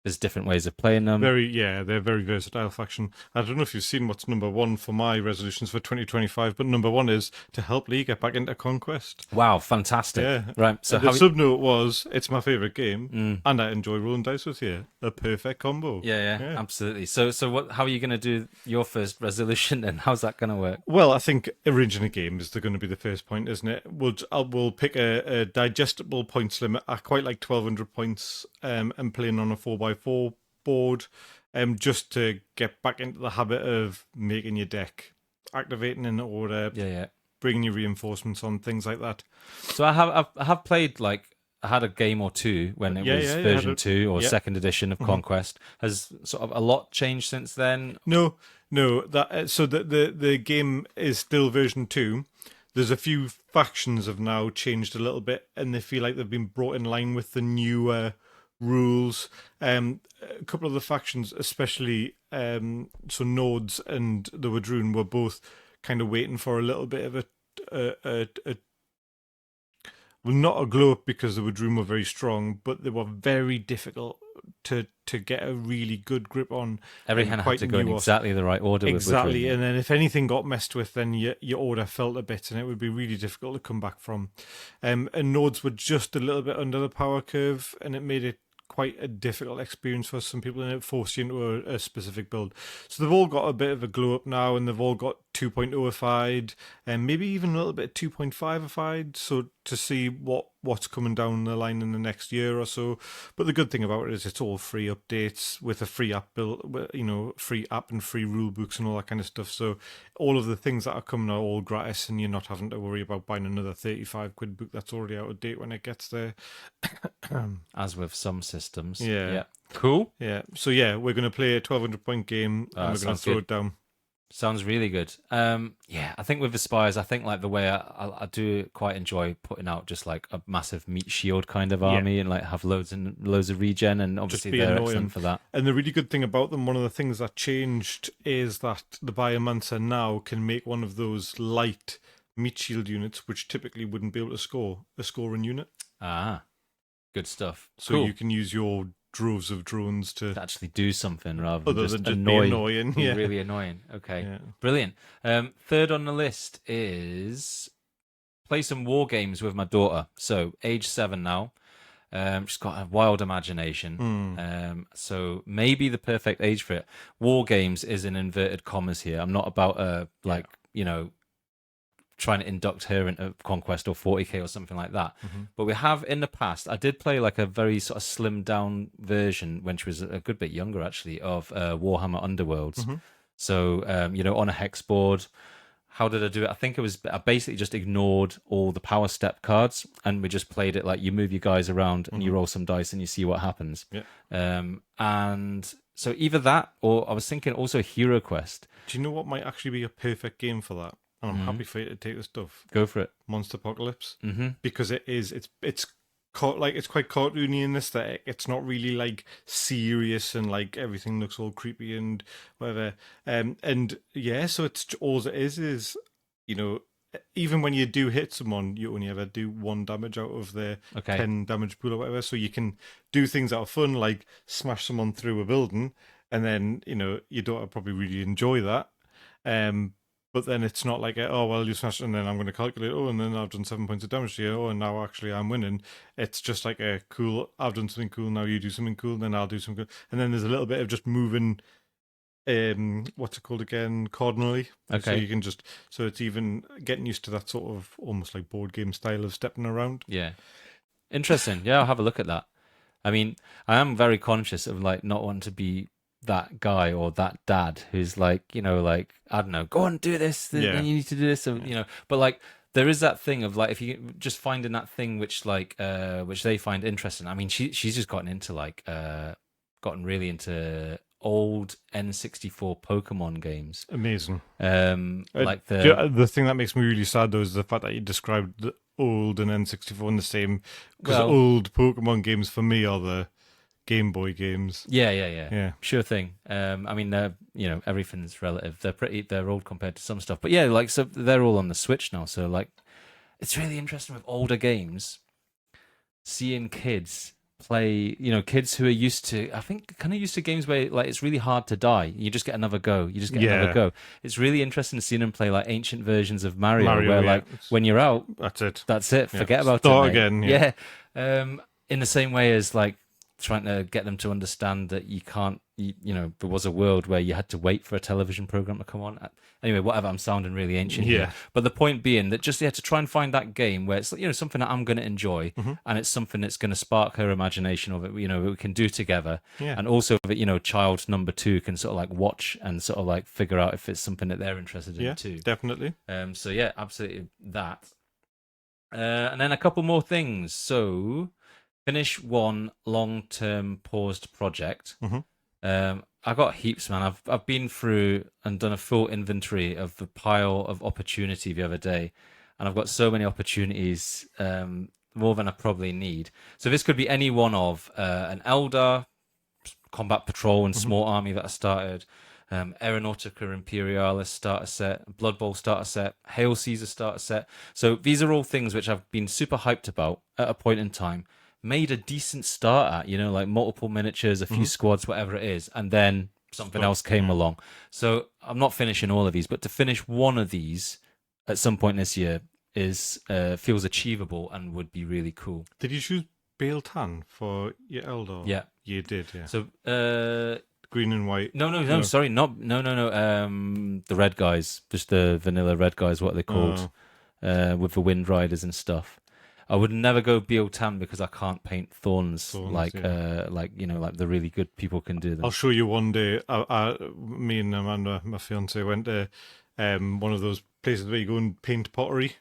there's different ways of playing them. They're very versatile faction. I don't know if you've seen what's number one for my resolutions for 2025, but number one is to help Lee get back into Conquest. Wow, fantastic. Yeah. Right. So the subnote was, it's my favourite game, and I enjoy rolling dice with you. A perfect combo. Yeah, absolutely. So how are you going to do your first resolution then? How's that going to work? Well, I think arranging a game is going to be the first point, isn't it? We'll pick a digestible points limit. I quite like 1,200 points and playing on a 4x4 board, just to get back into the habit of making your deck, activating in order, bringing your reinforcements on, things like that. So I have played, like, I had a game or two when it was version 2 or second edition of Conquest. Has sort of a lot changed since then? No. That so the game is still version 2. there's a few factions have now changed a little bit, and they feel like they've been brought in line with the new rules. A couple of the factions, especially so Nodes and the Wadroon, were both kind of waiting for a little bit of a well, not a glow up, because the Wadroon were very strong, but they were very difficult to get a really good grip on. Everything had to go in exactly the right order. Exactly, with and then if anything got messed with, then your order felt a bit, and it would be really difficult to come back from. And Nodes were just a little bit under the power curve, and it made it quite a difficult experience for some people, and it forced you into a specific build. So they've all got a bit of a glow up now, and they've all got 2.0ified, and maybe even a little bit 2.5ified, so to see what's coming down the line in the next year or so. But the good thing about it is it's all free updates with a free app build, free app and free rule books and all that kind of stuff. So all of the things that are coming are all gratis, and you're not having to worry about buying another 35 quid book that's already out of date when it gets there. As with some systems. Yeah. Cool. Yeah. So yeah, we're going to play a 1200 point game, and we're going to throw it down. Sounds really good. I think with Aspires, I think like the way I do quite enjoy putting out just like a massive meat shield kind of army, and like have loads and loads of regen, and obviously they're excellent for that. And the really good thing about them, one of the things that changed is that the Biomancer now can make one of those light meat shield units, which typically wouldn't be able to score a scoring unit. Ah, good stuff. So cool. You can use your droves of drones to actually do something rather than just be annoying. Yeah, really annoying. Okay, brilliant. Third on the list is play some war games with my daughter. So age 7 now. She's got a wild imagination. So maybe the perfect age for it. War games is in inverted commas here. I'm not about trying to induct her into Conquest or 40k or something like that. But we have in the past, I did play like a very sort of slimmed down version when she was a good bit younger actually, of Warhammer Underworlds. So on a hex board. How did I do it? I think I basically just ignored all the power step cards, and we just played it like you move your guys around and you roll some dice and you see what happens. And so either that, or I was thinking also Hero Quest. Do you know what might actually be a perfect game for that? And I'm happy for you to take the stuff. Go for it. Monster Apocalypse. Because it's quite cartoony in aesthetic. It's not really like serious and like everything looks all creepy and whatever. So it's all it is even when you do hit someone, you only ever do 1 damage out of their 10 damage pool or whatever. So you can do things that are fun, like smash someone through a building, and then your daughter probably really enjoy that. But then it's not like, you smashed it, and then I'm going to calculate, and then I've done 7 points of damage to you, and now actually I'm winning. It's just like a cool, I've done something cool, now you do something cool, then I'll do something cool. And then there's a little bit of just moving, what's it called again? Cardinally. Okay. So you can so it's even getting used to that sort of almost like board game style of stepping around. Yeah. Interesting. Yeah, I'll have a look at that. I mean, I am very conscious of like not wanting to be that guy or that dad who's like, I don't know, go on, do this, and you need to do this, but like there is that thing of like, if you just finding that thing which like which they find interesting. I mean, she's just gotten really into old N64 Pokemon games. Amazing. Like the thing that makes me really sad though is the fact that you described the old and N64 in the same, because old Pokemon games for me are the Game Boy games. Yeah. Sure thing. I mean, everything's relative. They're old compared to some stuff, but yeah, like so they're all on the Switch now. So like, it's really interesting with older games, seeing kids play. Kids who are used to, I think, kind of used to games where like it's really hard to die. You just get another go. Another go. It's really interesting seeing them play like ancient versions of Mario where like when you're out, that's it. Forget about Start it. again. In the same way as like trying to get them to understand that you can't, there was a world where you had to wait for a television program to come on. Anyway, whatever, I'm sounding really ancient here. But the point being that just to try and find that game where it's something that I'm going to enjoy, and it's something that's going to spark her imagination of it, we can do together. And also that, child number 2 can sort of like watch and sort of like figure out if it's something that they're interested in too. Definitely. So yeah, absolutely that. And then a couple more things. So finish one long-term paused project. I got heaps, man. I've been through and done a full inventory of the pile of opportunity the other day, and I've got so many opportunities, more than I probably need. So this could be any one of an Eldar, Combat Patrol and Small Army that I started, Aeronautica Imperialis starter set, Blood Bowl starter set, Hail Caesar starter set. So these are all things which I've been super hyped about at a point in time, made a decent start at, like multiple miniatures, a few squads, whatever it is, and then something else came along. So I'm not finishing all of these, but to finish one of these at some point this year is feels achievable and would be really cool. Did you choose Bale Tan for your Eldar? Yeah. You did, yeah. So green and white. No, sorry, no. The red guys, just the vanilla red guys, what are they called? With the Wind Riders and stuff. I would never go Beal-Tan because I can't paint thorns like the really good people can do them. I'll show you one day. Me and Amanda, my fiance, went to one of those places where you go and paint pottery,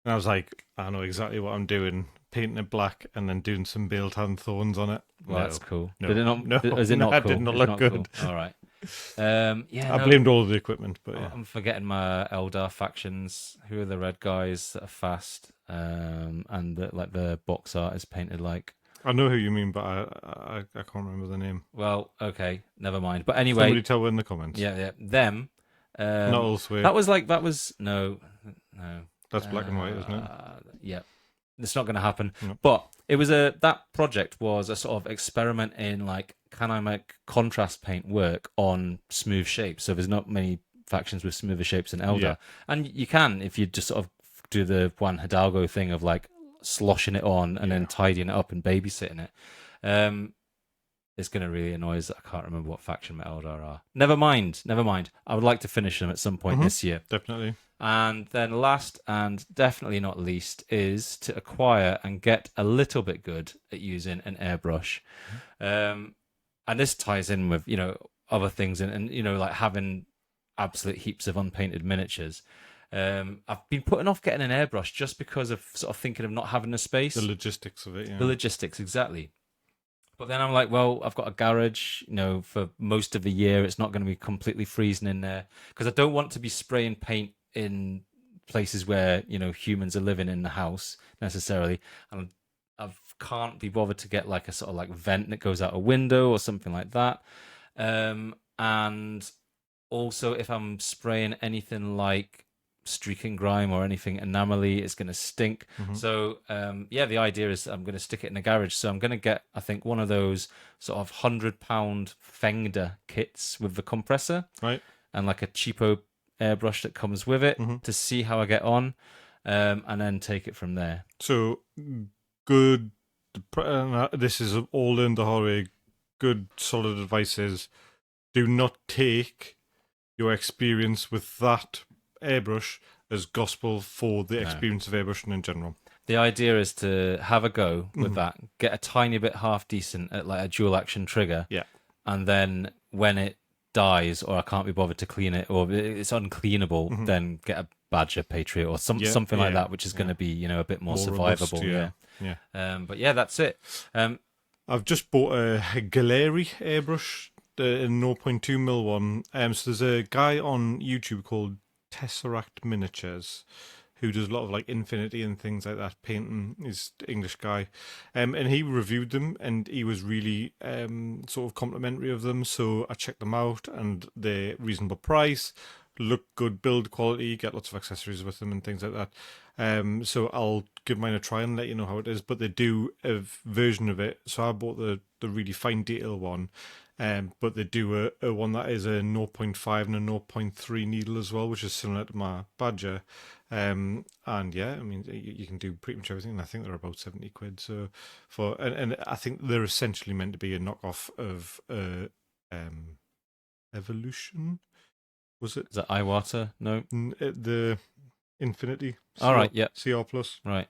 and I was like, I know exactly what I'm doing. Painting it black and then doing some Beal-Tan thorns on it. Well, that's cool. No, did it not? No, is it not that cool? did not look good. Cool. All right. I blamed all of the equipment, but yeah. I'm forgetting my Eldar factions. Who are the red guys that are fast? And the box art is painted like. I know who you mean, but I can't remember the name. Well, okay, never mind. But anyway, somebody tell in the comments. Yeah, them. Not elsewhere. That was no. That's black and white, isn't it? Yeah. It's not going to happen. No. But it was that project was a sort of experiment in like, can I make contrast paint work on smooth shapes? So there's not many factions with smoother shapes than Eldar. Yeah. And you can if you just sort of do the Juan Hidalgo thing of like sloshing it on and then tidying it up and babysitting it. It's going to really annoy us that I can't remember what faction my Eldar are. Never mind. I would like to finish them at some point this year. Definitely. And then last and definitely not least is to acquire and get a little bit good at using an airbrush. And this ties in with, other things and like having absolute heaps of unpainted miniatures. I've been putting off getting an airbrush just because of sort of thinking of not having the space. The logistics of it, yeah. The logistics, exactly. But then I'm like, well, I've got a garage, for most of the year. It's not going to be completely freezing in there because I don't want to be spraying paint in places where humans are living in the house necessarily, and I can't be bothered to get like a sort of like vent that goes out a window or something like that. And also, if I'm spraying anything like streak and grime or anything enamely, it's going to stink. So the idea is I'm going to stick it in the garage. So I'm going to get, I think, one of those sort of £100 Fengda kits with the compressor, right, and like a cheapo airbrush that comes with it to see how I get on, and then take it from there. So good. This is all learned the hard way. Good, solid advice is do not take your experience with that airbrush as gospel for the experience of airbrushing in general. The idea is to have a go with that, get a tiny bit half decent at like a dual action trigger, and then when it dies or I can't be bothered to clean it or it's uncleanable, then get a Badger Patriot or something like that, which is going to be a bit more survivable. Robust, but yeah, that's it. I've just bought a Galeri airbrush, a 0.2mm one. So there's a guy on YouTube called Tesseract Miniatures who does a lot of like Infinity and things like that painting. He's an English guy, and he reviewed them and he was really sort of complimentary of them, so I checked them out and they're reasonable price, look good build quality, get lots of accessories with them and things like that. So I'll give mine a try and let you know how it is, but they do a version of it. So I bought the really fine detail one, but they do a one that is a 0.5 and a 0.3 needle as well, which is similar to my Badger. And yeah, I mean, you can do pretty much everything. I think they're about 70 quid. So and I think they're essentially meant to be a knockoff of Evolution. Was it? Is that Iwata? No, the Infinity. All right, yeah, CR Plus, right.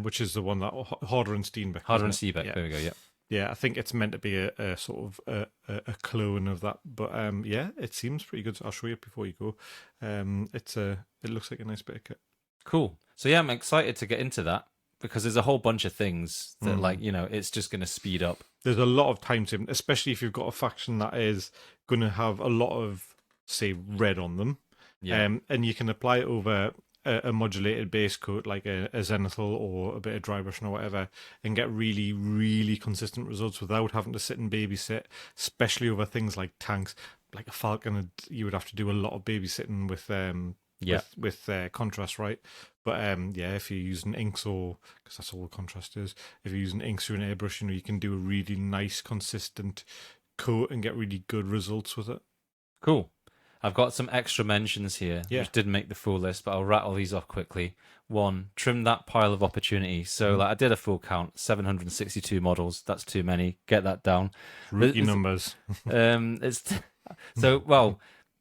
Which is the one that Harder and Steenbeck. Harder and Steenbeck. Yeah. There we go. Yeah. Yeah, I think it's meant to be a sort of a clone of that, but yeah, it seems pretty good. I'll show you before you go. It looks like a nice bit of kit. Cool. So yeah, I'm excited to get into that because there's a whole bunch of things that it's just going to speed up. There's a lot of time saving, especially if you've got a faction that is going to have a lot of say red on them. Yeah. And you can apply it over a modulated base coat like a zenithal or a bit of dry brushing or whatever, and get really, really consistent results without having to sit and babysit, especially over things like tanks. Like a Falcon, you would have to do a lot of babysitting with contrast, right? But if you're using inks, or because that's all the contrast is, if you're using inks or an airbrush, you can do a really nice, consistent coat and get really good results with it. Cool. I've got some extra mentions here, Yeah. which didn't make the full list, but I'll rattle these off quickly. 1, trim that pile of opportunity. So, like, I did a full count, 762 models. That's too many. Get that down. Rookie numbers.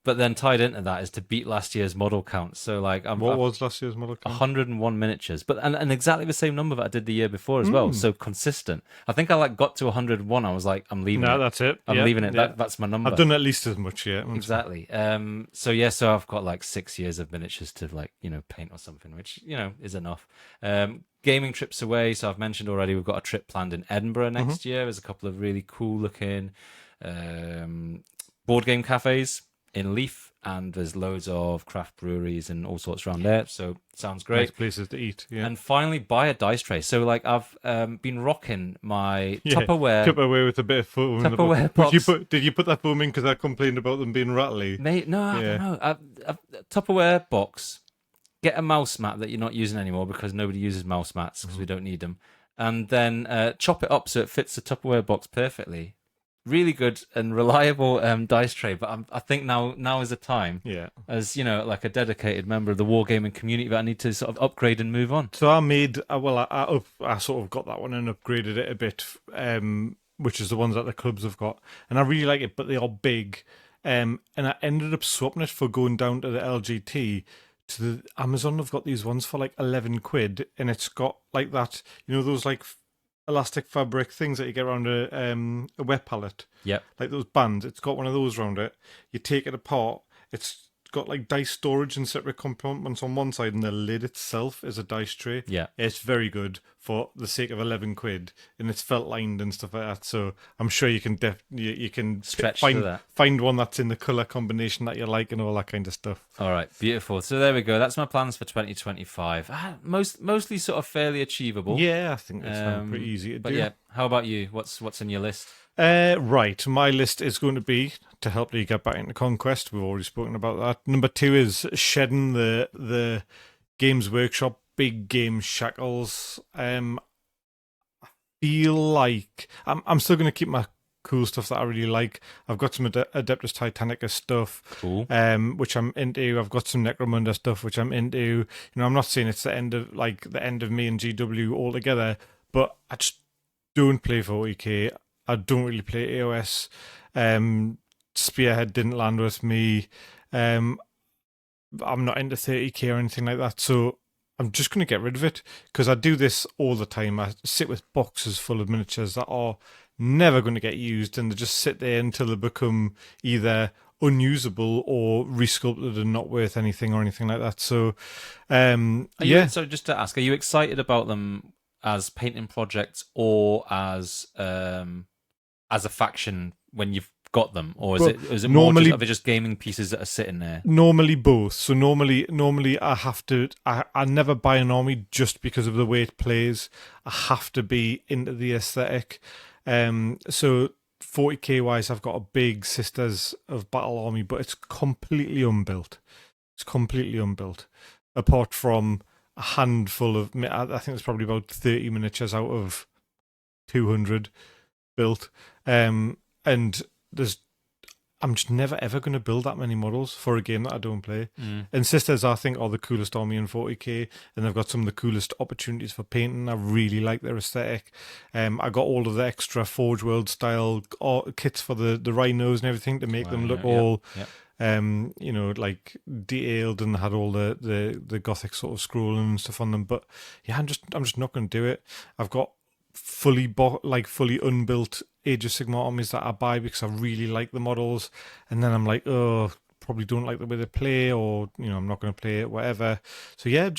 But then tied into that is to beat last year's model count. So, like, what was last year's model count? 101 miniatures, but and exactly the same number that I did the year before as well. So consistent. I think I got to 101. I was like, I'm leaving. No, it. that's it. I'm leaving it. That's my number. I've done at least as much, yeah. Exactly. So I've got like 6 years of miniatures to paint or something, which is enough. Gaming trips away. So I've mentioned already we've got a trip planned in Edinburgh next year. There's a couple of really cool looking board game cafes in Leith, and there's loads of craft breweries and all sorts around there. So sounds great. Nice places to eat. Yeah. And finally, buy a dice tray. So like I've been rocking my Tupperware with a bit of foam. Tupperware box. Did you put that foam in because I complained about them being rattly? Mate, no, I don't know. I've Tupperware box. Get a mouse mat that you're not using anymore because nobody uses mouse mats because we don't need them. And then chop it up so it fits the Tupperware box perfectly. Really good and reliable dice tray, but I think now is the time. Yeah, as like a dedicated member of the wargaming community, that I need to sort of upgrade and move on. So I made I sort of got that one and upgraded it a bit, which is the ones that the clubs have got, and I really like it, but they are big, and I ended up swapping it for going down to the LGT. To the Amazon, I've got these ones for like 11 quid, and it's got like that, those like elastic fabric things that you get around a wet pallet. Yep. Like those bands. It's got one of those around it. You take it apart. It's got like dice storage and separate compartments on one side, and the lid itself is a dice tray. Yeah. It's very good for the sake of 11 quid, and it's felt lined and stuff like that. So I'm sure you can you can find one that's in the colour combination that you like and all that kind of stuff. All right, beautiful. So there we go. That's my plans for 2025. Mostly sort of fairly achievable. Yeah, I think it's pretty easy to do. But yeah, how about you? What's in your list? Right, my list is going to be to help you get back into Conquest. We've already spoken about that. Number 2 is shedding the Games Workshop big game shackles. I feel like I'm still going to keep my cool stuff that I really like. I've got some Adeptus Titanicus stuff, cool. Which I'm into. I've got some Necromunda stuff, which I'm into. I'm not saying it's the end of me and GW altogether, but I just don't play 40k. I don't really play AOS. Spearhead didn't land with me. I'm not into 30k or anything like that, so I'm just going to get rid of it because I do this all the time. I sit with boxes full of miniatures that are never going to get used, and they just sit there until they become either unusable or resculpted and not worth anything or anything like that. So, So just to ask, are you excited about them as painting projects or as a faction when you've got them, or is it normally more just gaming pieces that are sitting there? Normally both. So normally I never buy an army just because of the way it plays. I have to be into the aesthetic. So 40k wise, I've got a big Sisters of Battle army, but it's completely unbuilt. Apart from a handful of, I think there's probably about 30 miniatures out of 200 built. And I'm just never ever going to build that many models for a game that I don't play. And Sisters, I think, are the coolest army in 40k, and they've got some of the coolest opportunities for painting. I really like their aesthetic. I got all of the extra Forge World style kits for the rhinos and everything to make them look like detailed, and had all the gothic sort of scrolling and stuff on them. But yeah, I'm just not going to do it. I've got fully unbuilt Age of Sigmar armies that I buy because I really like the models, and then I'm like, oh, probably don't like the way they play, or I'm not going to play it, whatever. So yeah,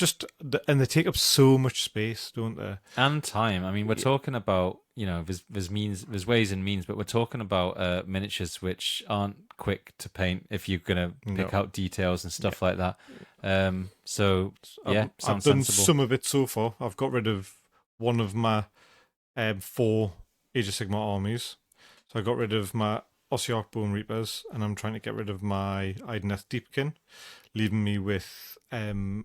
and they take up so much space, don't they? And time. I mean, we're talking about, there's ways and means, but we're talking about miniatures which aren't quick to paint if you're gonna pick No. out details and stuff like that. So yeah, I've sounds done sensible. some of it so far. I've got rid of one of my 4 Age of Sigmar armies. So I got rid of my Ossiarch Bone Reapers, and I'm trying to get rid of my Ideneth Deepkin, leaving me with the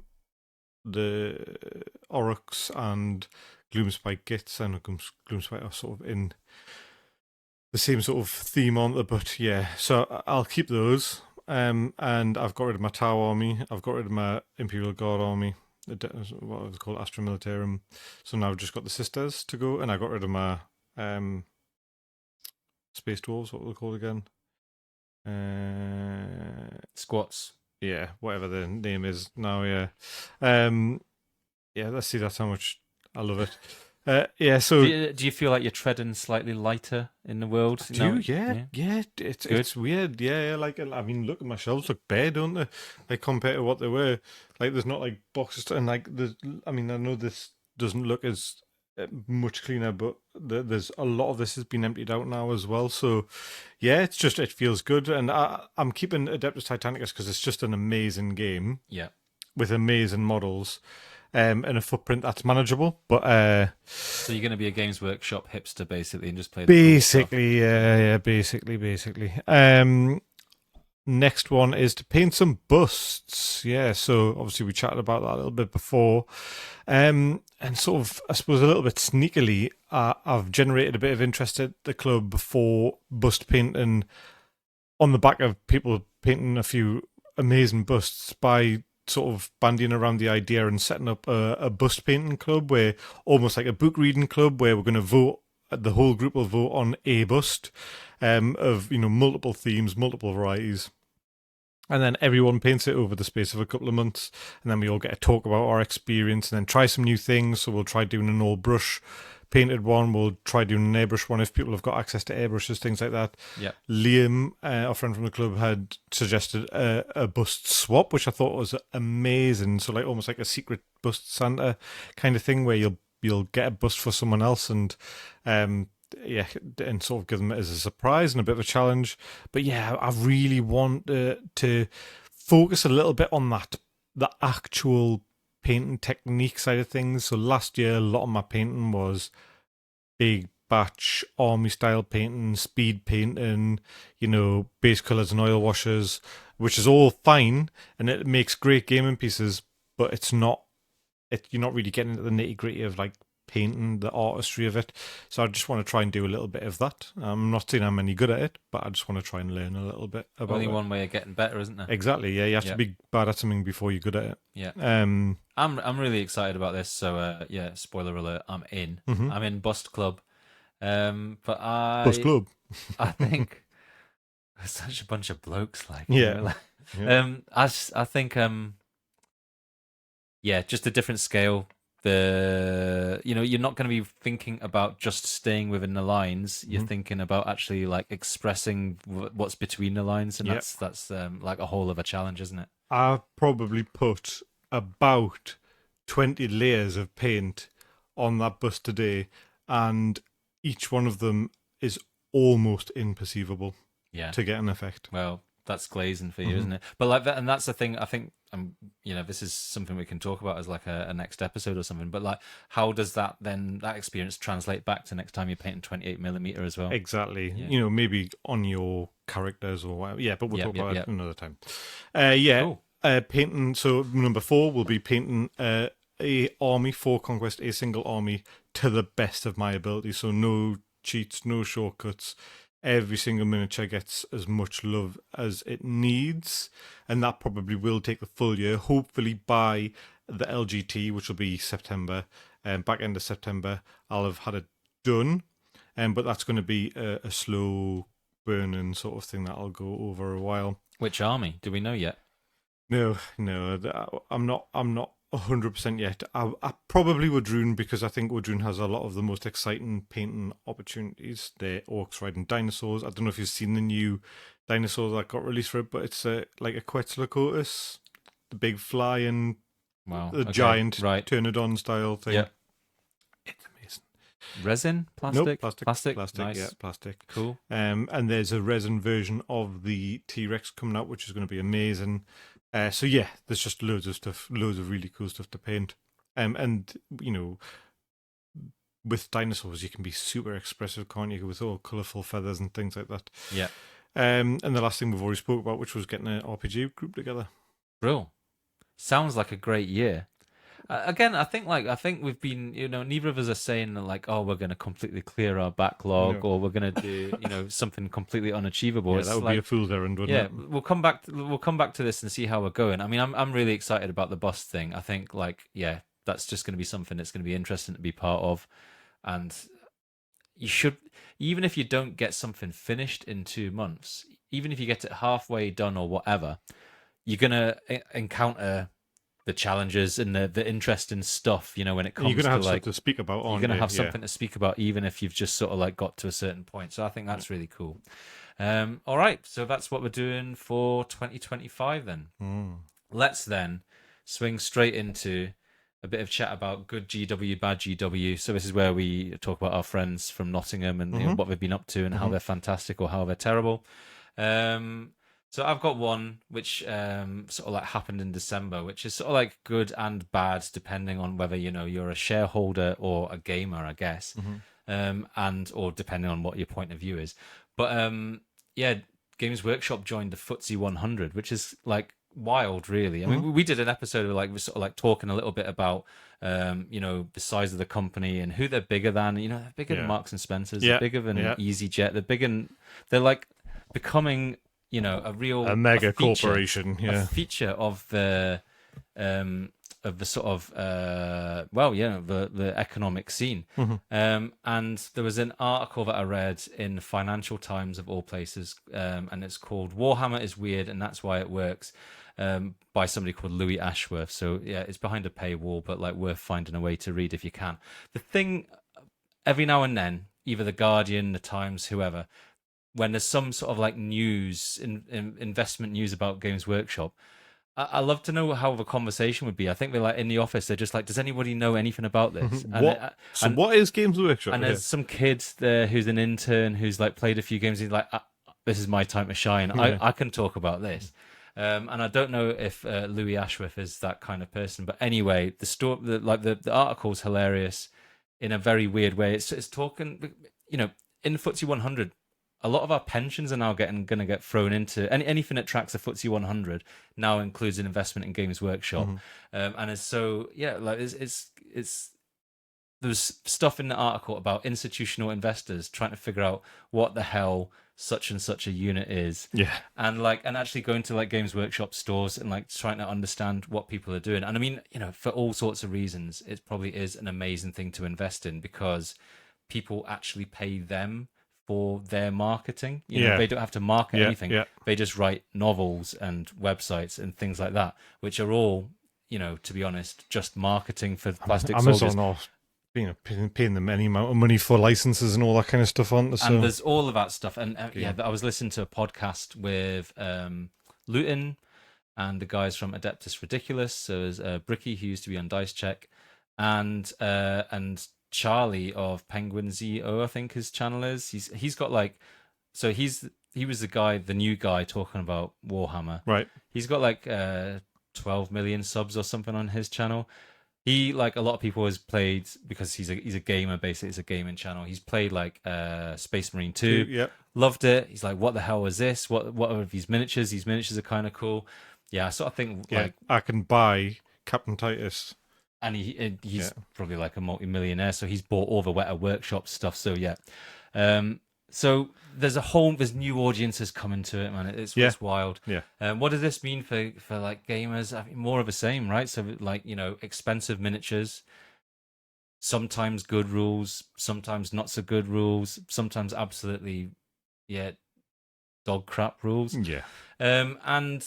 Oryx and Gloomspike Gits, and Gloomspike are sort of in the same sort of theme on it, but yeah, so I'll keep those. And I've got rid of my Tau army. I've got rid of my Imperial Guard army. What was called Astra Militarum. So now I've just got the Sisters to go, and I got rid of my Space Dwarves. What were they called again? Squats. Yeah, whatever the name is now. Yeah, yeah. Let's see. That's how much I love it. Yeah. So Do you feel like you're treading slightly lighter in the world? yeah. It's weird. Yeah. Like, I mean, look, my shelves look bare, don't they? Like, compared to what they were. Like, there's not like boxes, and like I mean, I know this doesn't look as much cleaner, but there's a lot of this has been emptied out now as well. So yeah, it feels good, and I'm keeping Adeptus Titanicus because it's just an amazing game. Yeah. With amazing models. And a footprint that's manageable, but so you're going to be a Games Workshop hipster basically, and just play basically, basically. Next one is to paint some busts. Yeah, so obviously we chatted about that a little bit before, and sort of, I suppose, a little bit sneakily, I've generated a bit of interest at the club for bust painting on the back of people painting a few amazing busts by sort of bandying around the idea and setting up a bust painting club, where almost like a book reading club, where we're going to vote. The whole group will vote on a bust of multiple themes, multiple varieties, and then everyone paints it over the space of a couple of months, and then we all get to talk about our experience and then try some new things. So we'll try doing an all brush painted one. We'll try doing an airbrush one if people have got access to airbrushes, things like that. Yeah. Liam, our friend from the club, had suggested a bust swap, which I thought was amazing. So like almost like a secret bust Santa kind of thing, where you'll get a bust for someone else and yeah, and sort of give them it as a surprise and a bit of a challenge. But yeah, I really want to focus a little bit on the actual painting technique side of things. So last year, a lot of my painting was big batch army style painting, speed painting, base colors and oil washes, which is all fine and it makes great gaming pieces, but you're not really getting into the nitty gritty of like painting, the artistry of it. So I just want to try and do a little bit of that. I'm not saying I'm any good at it, but I just want to try and learn a little bit about Only it. one way of getting better, isn't there? Exactly. Yeah, you have to be bad at something before you're good at it. Yeah. I'm really excited about this. So yeah, spoiler alert, I'm in. Mm-hmm. I'm in Bust Club. But Bust Club. I think we're such a bunch of blokes, like yeah. I think yeah, just a different scale. You're not going to be thinking about just staying within the lines. You're thinking about actually like expressing what's between the lines, and that's like a whole of a challenge, isn't it? I've probably put about 20 layers of paint on that bust today, and each one of them is almost imperceivable to get an effect. Well, that's glazing for you, isn't it? But like that, and that's the thing. I think this is something we can talk about as like a next episode or something. But like, how does that experience translate back to next time you're painting 28mm as well? Exactly. Yeah. Maybe on your characters or whatever. Yeah, but we'll talk about it another time. Cool. Painting. So number 4 will be painting a army for conquest, a single army to the best of my ability. So no cheats, no shortcuts. Every single miniature gets as much love as it needs, and that probably will take the full year. Hopefully by the LGT, which will be September, back end of September, I'll have had it done. But that's going to be a slow burning sort of thing that'll go over a while. Which army? Do we know yet? No, I'm not 100% yet. I probably Woodrune, because I think Woodrune has a lot of the most exciting painting opportunities. The orcs riding dinosaurs. I don't know if you've seen the new dinosaur that got released for it, but it's like a Quetzalcoatlus, the big flying, Wow. the Okay. giant Right. Pteranodon style thing. Yeah. It's amazing. Resin? Nope, Plastic? plastic. Nice. Yeah, plastic. Cool. And there's a resin version of the T-Rex coming out, which is going to be amazing. So yeah, there's just loads of stuff, loads of really cool stuff to paint. And you know, with dinosaurs, you can be super expressive, can't you? With all colourful feathers and things like that. Yeah. And the last thing we've already spoke about, which was getting an RPG group together. Brill. Sounds like a great year. Again, I think we've been, neither of us are saying that, like, oh, we're going to completely clear our backlog, No. or we're going to do, something completely unachievable. Yeah, It's that would like, be a fool's errand, wouldn't yeah, it? we'll come back. We'll come back to this and see how we're going. I mean, I'm really excited about the bus thing. I think, like, yeah, that's just going to be something that's going to be interesting to be part of, and you should, even if you don't get something finished in 2 months, even if you get it halfway done or whatever, you're gonna encounter the challenges and the interesting stuff, when it And you're comes going to to have like, stuff to speak about, you're aren't gonna you? have Yeah. something to speak about, even if you've just sort of like got to a certain point. So I think that's really cool. All right, so that's what we're doing for 2025 then. Let's then swing straight into a bit of chat about good GW, bad GW. So this is where we talk about our friends from Nottingham and what they've been up to and how they're fantastic or how they're terrible. So I've got one which sort of like happened in December, which is sort of like good and bad depending on whether you're a shareholder or a gamer, I guess, and or depending on what your point of view is. But yeah, Games Workshop joined the FTSE 100, which is like wild, really. I mean, we did an episode of like we're sort of like talking a little bit about the size of the company and who they're bigger than. They're bigger than Marks and Spencers, they're bigger than EasyJet, they're bigger than, they're like becoming a real mega feature, corporation, a feature of the sort of the economic scene. And there was an article that I read in the Financial Times of all places, and it's called "Warhammer is Weird and That's Why It Works," by somebody called Louis Ashworth. So yeah, it's behind a paywall, but like worth finding a way to read if you can. The thing, every now and then, either the Guardian, the Times, whoever, when there's some sort of like news, investment news about Games Workshop, I love to know how the conversation would be. I think they're like in the office, they're just like, does anybody know anything about this? What is Games Workshop? And there's some kid there who's an intern who's like played a few games. He's like, this is my time to shine. I can talk about this. And I don't know if Louis Ashworth is that kind of person, but anyway, the article's hilarious in a very weird way. It's talking, in the FTSE 100. A lot of our pensions are now going to get thrown into anything that tracks the FTSE 100 now includes an investment in Games Workshop, and it's so like it's there's stuff in the article about institutional investors trying to figure out what the hell such and such a unit is, and actually going to like Games Workshop stores and like trying to understand what people are doing. And I mean, for all sorts of reasons, it probably is an amazing thing to invest in because people actually pay them for their marketing. They don't have to market anything. They just write novels and websites and things like that, which are all, to be honest, just marketing for plastic Amazon soldiers. Paying them any amount of money for licenses and all that kind of stuff, aren't they? So. And there's all of that stuff. And I was listening to a podcast with Luton and the guys from Adeptus Ridiculous. So there's Bricky, who used to be on Dice Check, and Charlie of Penguin ZO, I think his channel is. He's got like, so he was the new guy talking about Warhammer. Right. He's got like 12 million subs or something on his channel. He, like a lot of people, has played, because he's a gamer, basically. It's a gaming channel. He's played like Space Marine 2. Loved it. He's like, what the hell is this? What are these miniatures? These miniatures are kind of cool. Yeah, I sort of think like I can buy Captain Titus. And he's probably like a multi-millionaire, so he's bought all the Weta Workshop stuff. So yeah, so there's new audiences coming to it, man. It's wild. Yeah. What does this mean for like gamers? I mean, more of the same, right? So like expensive miniatures, sometimes good rules, sometimes not so good rules, sometimes absolutely dog crap rules. Yeah. And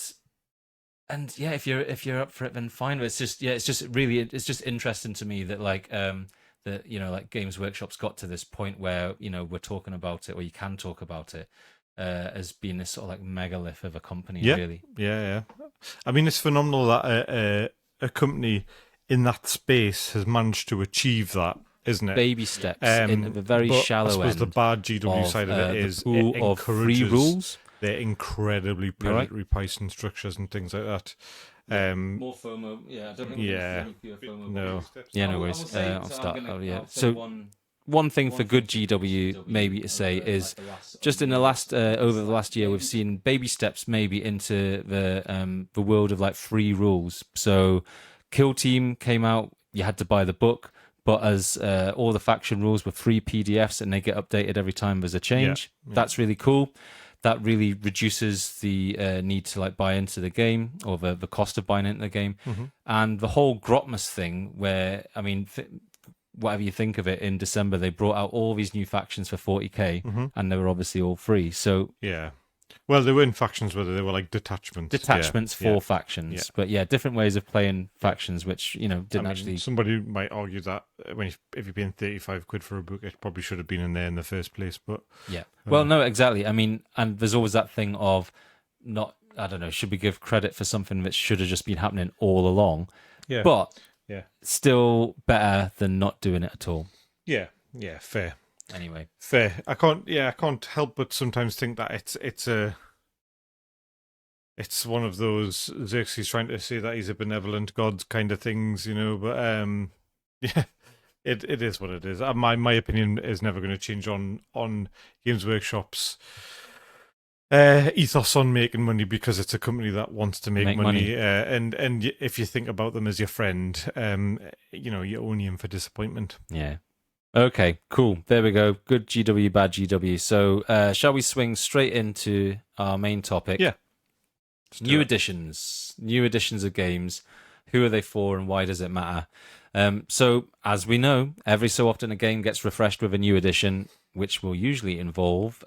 And yeah, if you're up for it, then fine. But it's just interesting to me that like that like Games Workshop's got to this point where we're talking about it, or you can talk about it as being this sort of like megalith of a company, Yeah, really. yeah. I mean, it's phenomenal that a company in that space has managed to achieve that, isn't it? Baby steps in the very But I shallow suppose the end bad GW of side of it the is it pool of free encourages rules. their incredibly You all right? predatory pricing structures and things like that. More FOMO. Yeah, I don't think Yeah, we're going to no, Yeah, no worries. I'll start. So one thing for good GW maybe to say is just in the last over the last year we've seen baby steps maybe into the world of like free rules. So Kill Team came out, you had to buy the book, but as all the faction rules were free PDFs and they get updated every time there's a change. Yeah. That's really cool. That really reduces the need to like buy into the game, or the cost of buying into the game. And the whole Grotmas thing, where I mean, whatever you think of it, in December they brought out all these new factions for 40k, and they were obviously all free. So yeah. Well, they weren't factions, whether they were like detachments. for factions, Yeah. but yeah, different ways of playing factions, which didn't actually. Somebody might argue that if you're paying 35 quid for a book, it probably should have been in there in the first place. But Yeah. Well, no, exactly. I mean, and there's always that thing of not. I don't know. Should we give credit for something that should have just been happening all along? yeah, But yeah, still better than not doing it at all. yeah, fair. Anyway, Fair. I can't help but sometimes think that it's one of those Xerxes trying to say that he's a benevolent god kind of things, But yeah, it is what it is. My opinion is never going to change on Games Workshop's ethos on making money, because it's a company that wants to make money. And if you think about them as your friend, you're only in for disappointment. yeah. Okay, cool. There we go. Good GW, bad GW. So, shall we swing straight into our main topic? Yeah. New editions of games. Who are they for, and why does it matter? So, as we know, every so often a game gets refreshed with a new edition, which will usually involve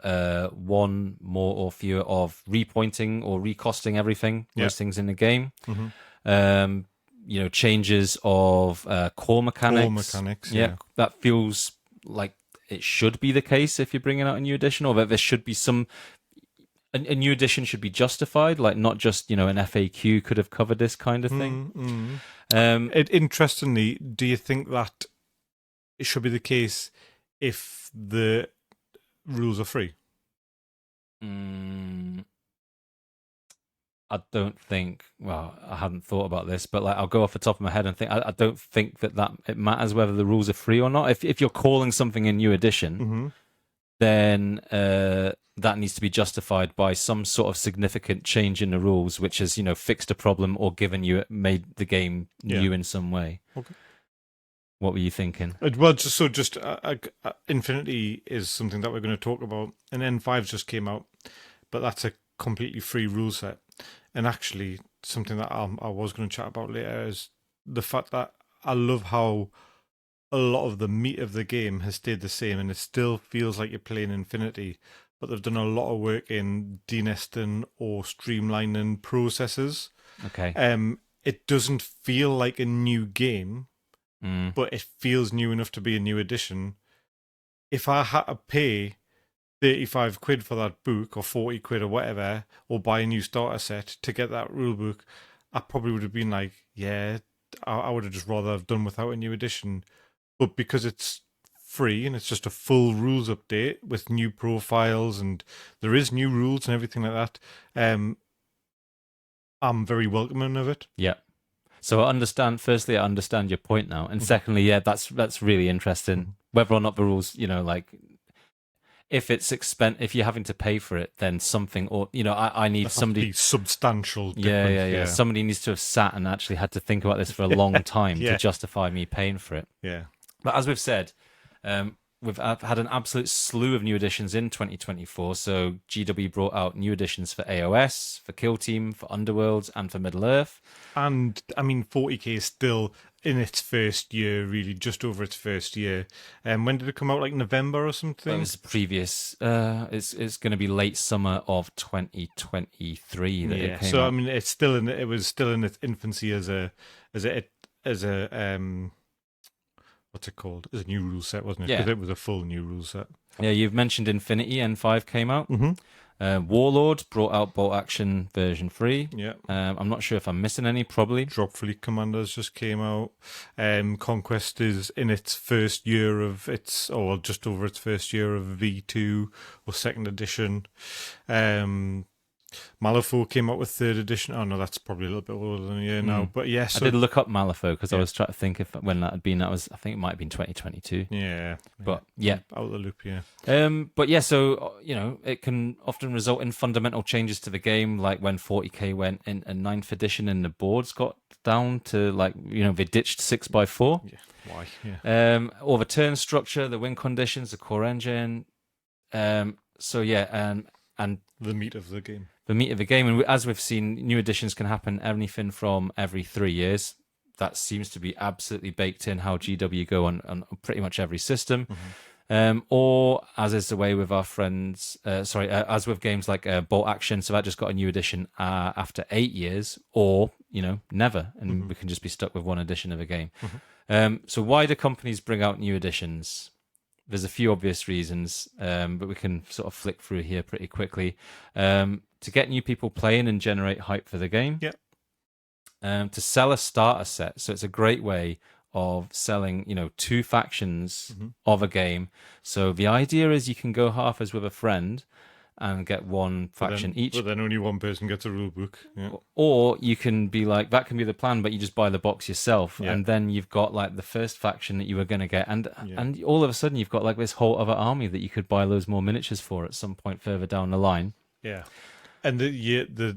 one more or fewer of repointing or recosting everything, most things in the game. Changes of core mechanics. Yeah. That feels like it should be the case if you're bringing out a new edition, or that there should be a new edition should be justified, like not just an FAQ could have covered this kind of thing. Interestingly, do you think that it should be the case if the rules are free? I don't think. Well, I hadn't thought about this, but like I'll go off the top of my head and think I don't think that it matters whether the rules are free or not. If you're calling something a new edition, then that needs to be justified by some sort of significant change in the rules, which has fixed a problem or made the game new in some way. Okay. What were you thinking? Well, just Infinity is something that we're going to talk about, and N5 just came out, but that's a completely free rule set. And actually, something that I was going to chat about later is the fact that I love how a lot of the meat of the game has stayed the same, and it still feels like you're playing Infinity, but they've done a lot of work in denesting or streamlining processes. Okay. It doesn't feel like a new game, but it feels new enough to be a new edition. If I had to pay 35 quid for that book, or 40 quid or whatever, or buy a new starter set to get that rule book, I probably would have been like, yeah, I would have just rather have done without a new edition. But because it's free and it's just a full rules update with new profiles and there is new rules and everything like that, I'm very welcoming of it. Yeah. So I understand your point now, and secondly, yeah, that's really interesting. Whether or not the rules, if it's if you're having to pay for it, then something, or I need somebody substantial. Yeah. Somebody needs to have sat and actually had to think about this for a long time to justify me paying for it. Yeah. But as we've said, we've had an absolute slew of new additions in 2024. So GW brought out new additions for AOS, for Kill Team, for Underworlds, and for Middle Earth. And I mean, 40k is still in its first year, really, just over its first year. When did it come out? Like November or something? It was previous. It's going to be late summer of 2023 that it came so out. I mean, it was still in its infancy as a what's it called? As a new rule set, wasn't it? Yeah. Because it was a full new rule set. Yeah, you've mentioned Infinity N5 came out. Mm-hmm. Warlord brought out Bolt Action version 3. Yeah. I'm not sure if I'm missing any, probably. Drop Fleet Commanders just came out. Conquest is in its first year of its, just over its first year of V2 or second edition. Malifaux came out with third edition. Oh no, that's probably a little bit older than a year now. But yes, I did look up Malifaux because I was trying to think when that had been. I think it might have been 2022. Yeah, but yeah, out of the loop. Yeah. But yeah, so it can often result in fundamental changes to the game, like when 40k went in a 9th edition and the boards got down to they ditched 6x4. Yeah. Why? Yeah. Or the turn structure, the win conditions, the core engine. So yeah, and the meat of the game. The meat of the game, and as we've seen, new additions can happen anything from every 3 years. That seems to be absolutely baked in how GW go on pretty much every system. Mm-hmm. Or as is the way with our friends, as with games like Bolt Action, so that just got a new edition after 8 years, or never, and we can just be stuck with one edition of a game. Mm-hmm. So why do companies bring out new editions? There's a few obvious reasons, but we can sort of flick through here pretty quickly. To get new people playing and generate hype for the game. Yep. To sell a starter set. So it's a great way of selling, 2 factions of a game. So the idea is you can go half as with a friend and get one faction each. But then only one person gets a rule book. Yeah. Or you can be like, that can be the plan, but you just buy the box yourself. Yeah. And then you've got like the first faction that you were going to get. And all of a sudden you've got like this whole other army that you could buy loads more miniatures for at some point further down the line. Yeah. And the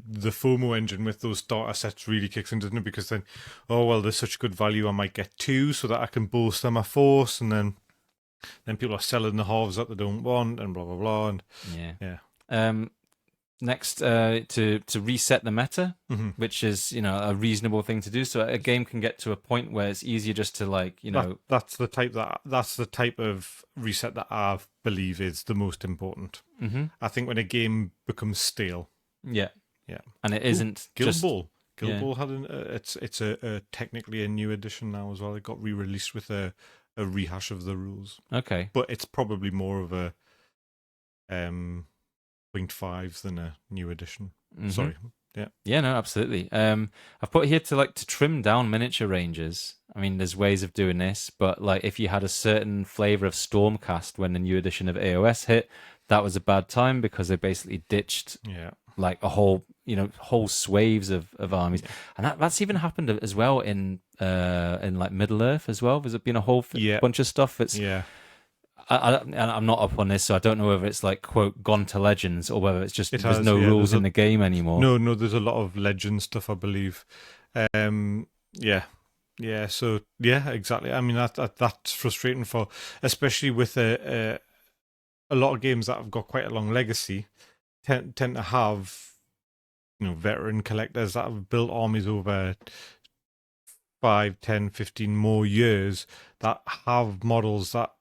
FOMO engine with those starter sets really kicks in, doesn't it? Because then, there's such good value, I might get 2 so that I can bolster my force, and then people are selling the halves that they don't want, and blah blah blah. And next, to reset the meta, which is a reasonable thing to do. So a game can get to a point where it's easier just to that's the type of reset that I believe is the most important. Mm-hmm. I think when a game becomes stale. Yeah, and it isn't. Guild Ball had it's a technically a new edition now as well. It got re-released with a rehash of the rules. Okay, but it's probably more of a 0.5 than a new edition. Mm-hmm. Sorry. Yeah, no, absolutely. I've put here to trim down miniature ranges. I mean, there's ways of doing this, but if you had a certain flavor of Stormcast when the new edition of AOS hit, that was a bad time because they basically ditched a whole swathes of armies, and that's even happened as well in Middle Earth as well. There's been a whole bunch of stuff that's I'm not up on this, so I don't know whether it's quote gone to Legends or whether it's just there's no rules in the game anymore. No, there's a lot of Legend stuff, I believe. So exactly. I mean that's frustrating especially with a lot of games that have got quite a long legacy tend to have veteran collectors that have built armies over 5, 10, 15 more years that have models that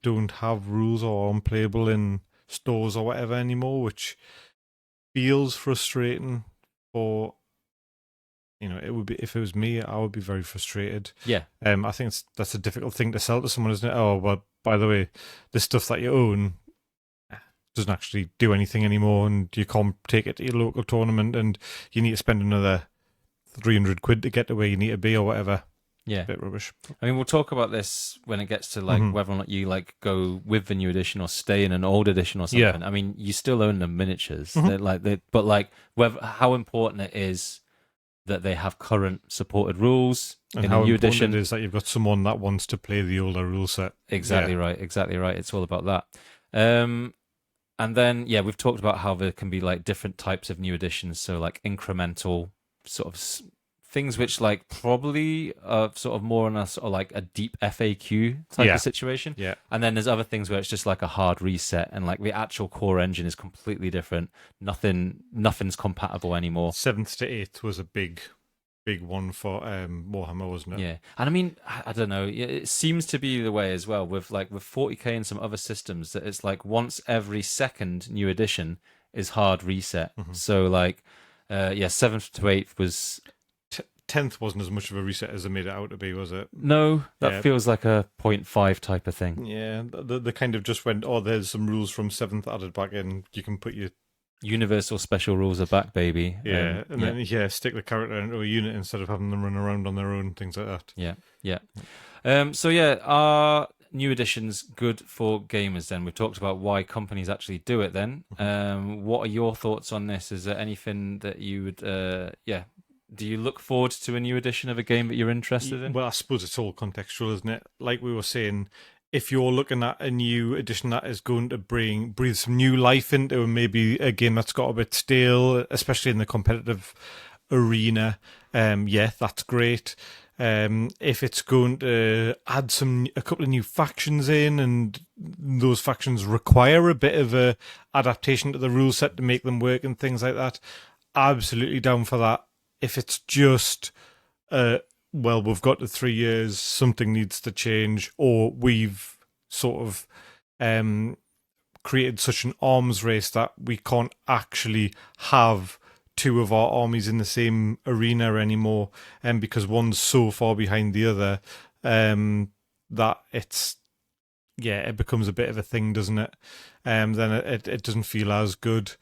don't have rules or aren't playable in stores or whatever anymore, which feels frustrating for it would be, if it was me, I would be very frustrated. I think that's a difficult thing to sell to someone, isn't it? Oh, well, by the way, the stuff that you own doesn't actually do anything anymore, and you can't take it to your local tournament, and you need to spend another 300 quid to get to where you need to be or whatever. Yeah, a bit rubbish. I mean, we'll talk about this when it gets to whether or not you go with the new edition or stay in an old edition or something. Yeah. I mean, you still own the miniatures. But how important it is that they have current supported rules and in how a new important edition. It is that you've got someone that wants to play the older rule set. Exactly right. It's all about that. And then we've talked about how there can be different types of new editions. So incremental sort of things which like probably are sort of more on a sort of like a deep FAQ type Yeah. of situation. Yeah. And then there's other things where it's just like a hard reset and like the actual core engine is completely different. Nothing's compatible anymore. 7th to 8th was a big one for Warhammer, wasn't it? Yeah. And I mean, I don't know. It seems to be the way as well with 40K and some other systems that it's like once every second new edition is hard reset. So like 7th to 8th was 10th wasn't as much of a reset as they made it out to be, was it? no, that Yeah. feels like a 0.5 type of thing. Yeah, the kind of just went, oh, there's some rules from 7th added back in. You can put your Universal special rules are back, baby. then stick the character into a unit instead of having them run around on their own, things like that. Yeah. Are new editions good for gamers then? We've talked about why companies actually do it then. What are your thoughts on this? Is there anything that you would, do you look forward to a new edition of a game that you're interested in? Well, I suppose it's all contextual, isn't it? Like we were saying, if you're looking at a new edition that is going to breathe some new life into maybe a game that's got a bit stale, especially in the competitive arena, that's great. If it's going to add a couple of new factions in, and those factions require a bit of a adaptation to the rule set to make them work and things like that, absolutely down for that. If it's just we've got to 3 years, something needs to change, or we've sort of created such an arms race that we can't actually have two of our armies in the same arena anymore, and because one's so far behind the other, that it becomes a bit of a thing, doesn't it? Then it doesn't feel as good.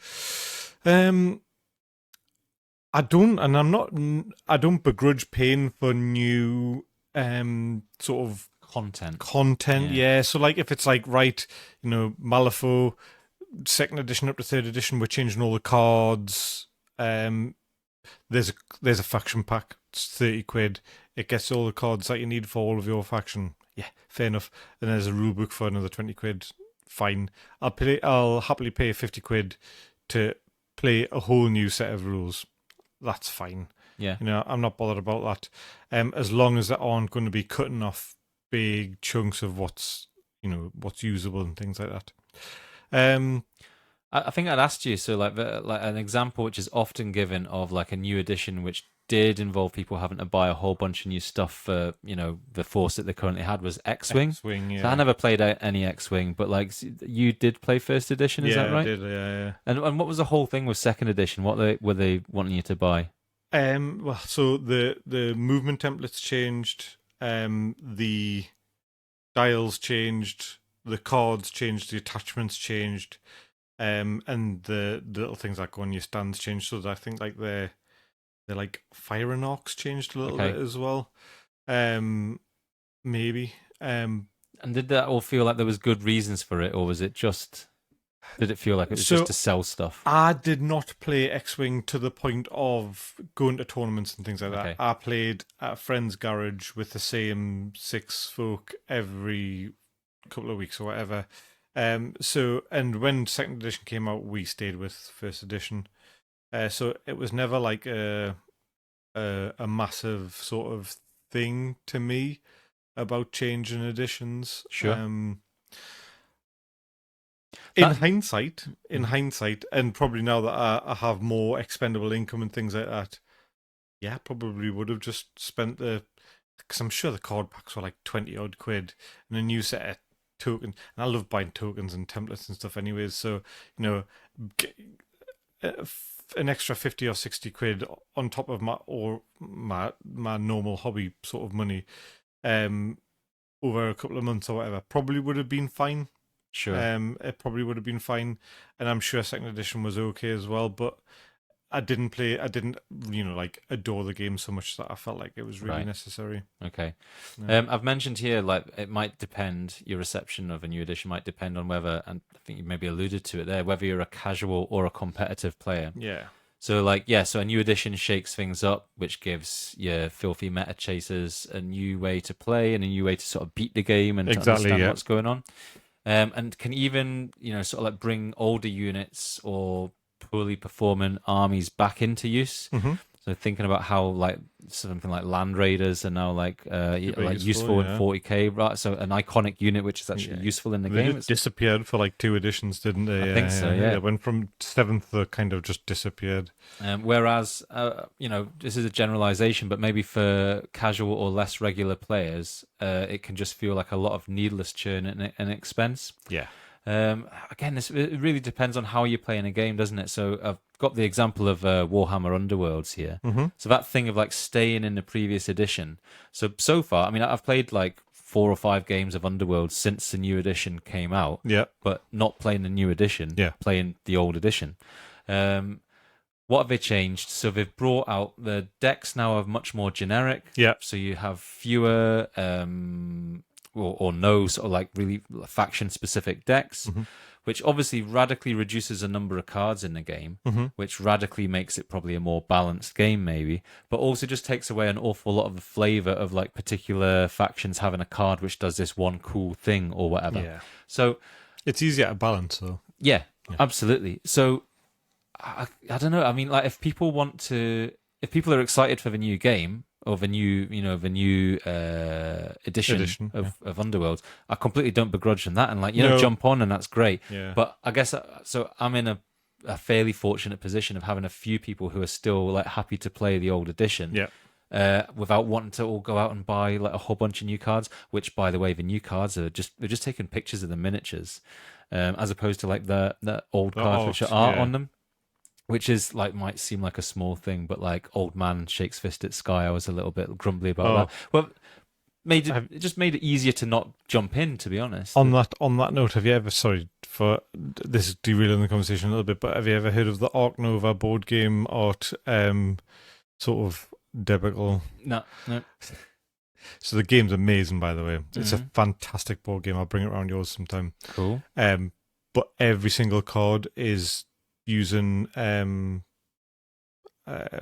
I don't begrudge paying for new sort of content. Yeah. So like if it's like, right, Malifaux 2nd edition up to 3rd edition, we're changing all the cards. There's a faction pack. It's 30 quid. It gets all the cards that you need for all of your faction. Yeah, fair enough. And there's a rule book for another 20 quid. Fine. I'll happily pay 50 quid to play a whole new set of rules. That's fine. Yeah. I'm not bothered about that. As long as they aren't going to be cutting off big chunks of what's usable and things like that. I think I'd asked you, so like an example which is often given of like a new edition which did involve people having to buy a whole bunch of new stuff for the force that they currently had was X-Wing. X-Wing, yeah. So I never played any X-Wing, but like you did play 1st edition, is that right? I did, yeah. And what was the whole thing with 2nd edition? What were they wanting you to buy? Well, so the movement templates changed, the dials changed, the cards changed, the attachments changed, and the little things that go on your stands changed. So that I think like they're like fire and arcs changed a little bit as well. Maybe. And did that all feel like there was good reasons for it, or was it just? Did it feel like it was just to sell stuff? I did not play X-Wing to the point of going to tournaments and things like that. I played at a friend's garage with the same 6 folk every couple of weeks or whatever. And when 2nd edition came out, we stayed with 1st edition. So it was never like a massive sort of thing to me about changing editions. Sure. In hindsight, and probably now that I have more expendable income and things like that, yeah, probably would have just spent because I'm sure the card packs were like 20 odd quid and a new set of tokens. And I love buying tokens and templates and stuff anyways. So, an extra 50 or 60 quid on top of my normal hobby sort of money over a couple of months or whatever probably would have been fine. Sure. It probably would have been fine, and I'm sure 2nd edition was okay as well, but I didn't like adore the game so much that I felt like it was really necessary. Okay. Yeah. I've mentioned here, like, it might depend, your reception of a new edition might depend on whether, and I think you maybe alluded to it there, whether you're a casual or a competitive player. Yeah. So so a new edition shakes things up, which gives your filthy meta chasers a new way to play and a new way to sort of beat the game and to understand what's going on. And can even, sort of like bring older units or poorly performing armies back into use. Mm-hmm. So thinking about how like something like Land Raiders are now like useful in yeah. 40k, right? So an iconic unit which is actually useful in the They game. just disappeared for like 2 editions, didn't they? I think so, yeah. They went from 7th to kind of just disappeared. Whereas, this is a generalization, but maybe for casual or less regular players, it can just feel like a lot of needless churn and expense. Yeah. Again, it really depends on how you're playing a game, doesn't it? So I've got the example of Warhammer Underworlds here. Mm-hmm. So that thing of like staying in the previous edition. So far, I mean, I've played like 4 or 5 games of Underworld since the new edition came out. Yeah. But not playing the new edition. Yeah. Playing the old edition. What have they changed? So they've brought out the decks now are much more generic. Yeah. So you have fewer or no sort of like really faction specific decks, which obviously radically reduces the number of cards in the game, which radically makes it probably a more balanced game maybe, but also just takes away an awful lot of the flavor of like particular factions having a card which does this one cool thing or whatever. Yeah. So it's easier to balance though. Yeah, absolutely. So I don't know. I mean, like if people are excited for the new game or the new edition of Underworld, I completely don't begrudge them that, and like jump on, and that's great. Yeah. But I guess so. I'm in a fairly fortunate position of having a few people who are still like happy to play the old edition. Yeah. Without wanting to all go out and buy like a whole bunch of new cards, which by the way, the new cards they're just taking pictures of the miniatures, as opposed to like the old cards which are art on them. Which is like might seem like a small thing, but like old man shakes fist at sky. I was a little bit grumbly about that. Well, it just made it easier to not jump in. To be honest. On that note, have you ever? Sorry for this is derailing the conversation a little bit, but have you ever heard of the Ark Nova board game art? Sort of debacle. No. So the game's amazing, by the way. It's a fantastic board game. I'll bring it around yours sometime. Cool. But every single card is using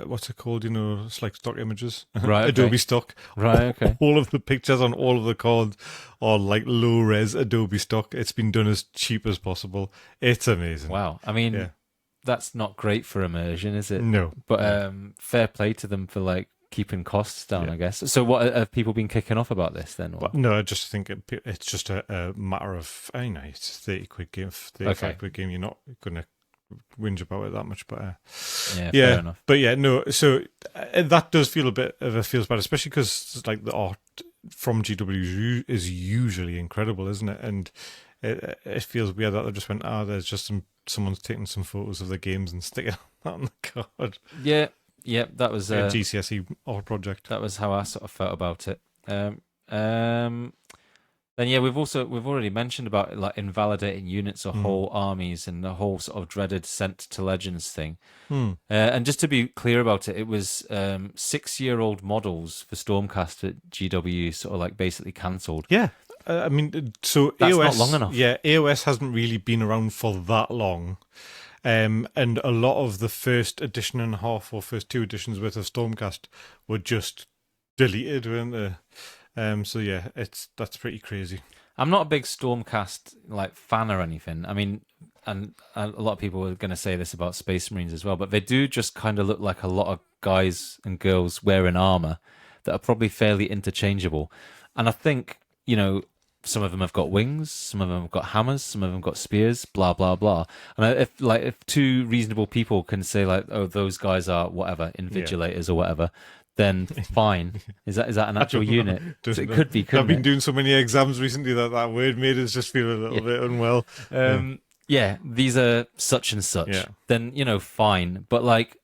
what's it called? It's like stock images, right? Adobe stock, right? Okay. All of the pictures on all of the cards are like low res Adobe stock. It's been done as cheap as possible. It's amazing. Wow. I mean, that's not great for immersion, is it? No. But fair play to them for like keeping costs down, I guess. So what have people been kicking off about this then? But no, I just think it's just a matter of it's a 30 quid game, 35 quid game. You're not gonna whinge about it that much, but fair enough. But no, so that does feel a bit of a feels bad, especially because like the art from GW is usually incredible, isn't it? And it feels weird that they just went, there's just someone's taking some photos of the games and sticking that on the card. Yeah, that was a GCSE art project. That was how I sort of felt about it. Then we've already mentioned about like invalidating units or whole armies and the whole sort of dreaded Sent to Legends thing. And just to be clear about it, it was 6-year-old models for Stormcast at GW sort of like basically cancelled. Yeah. I mean, so that's AOS, not long enough. Yeah, AOS hasn't really been around for that long. And a lot of the first edition and a half or first 2 editions worth of Stormcast were just deleted, weren't they? So yeah, that's pretty crazy. I'm not a big Stormcast like fan or anything. I mean, and a lot of people are going to say this about Space Marines as well, but they do just kind of look like a lot of guys and girls wearing armor that are probably fairly interchangeable. And I think, some of them have got wings, some of them have got hammers, some of them got spears, blah blah blah. And if 2 reasonable people can say like, oh, those guys are whatever, invigilators or whatever, then fine. Is that an actual unit? It could be. I've been doing so many exams recently that word made us just feel a little bit unwell. These are such and such. Yeah. Then fine, but like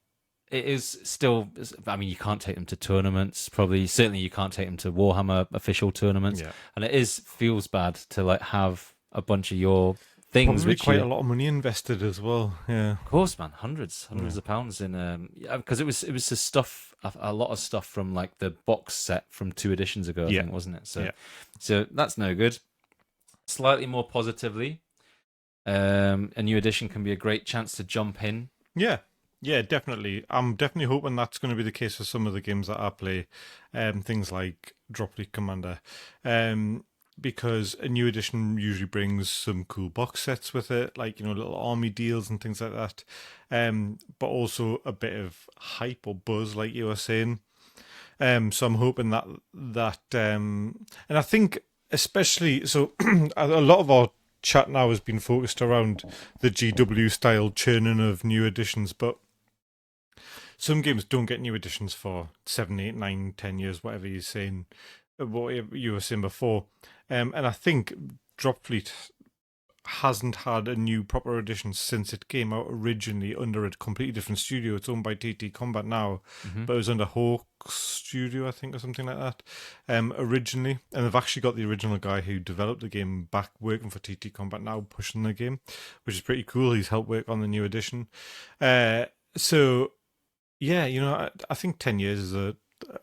it is still. I mean, you can't take them to tournaments. Certainly, you can't take them to Warhammer official tournaments. Yeah. And it feels bad to like have a bunch of your things. Probably quite a lot of money invested as well. Yeah, of course, man. Hundreds of pounds in because it was the stuff. A lot of stuff from like the box set from 2 editions ago, I think, wasn't it? So that's no good. Slightly more positively, a new edition can be a great chance to jump in. Yeah, definitely. I'm definitely hoping that's going to be the case for some of the games that I play. Things like Drop League Commander. because a new edition usually brings some cool box sets with it, like little army deals and things like that. But also a bit of hype or buzz, like you were saying. So I'm hoping that and I think especially so a lot of our chat now has been focused around the GW style churning of new editions, but some games don't get new editions for 7, 8, 9, 10 years, whatever you're saying, what you were saying before. And I think Dropfleet hasn't had a new proper edition since it came out originally under a completely different studio. It's owned by TT Combat now, but it was under Hawk Studio, I think, or something like that, originally. And they've actually got the original guy who developed the game back working for TT Combat now, pushing the game, which is pretty cool. He's helped work on the new edition. So, yeah, I think 10 years is a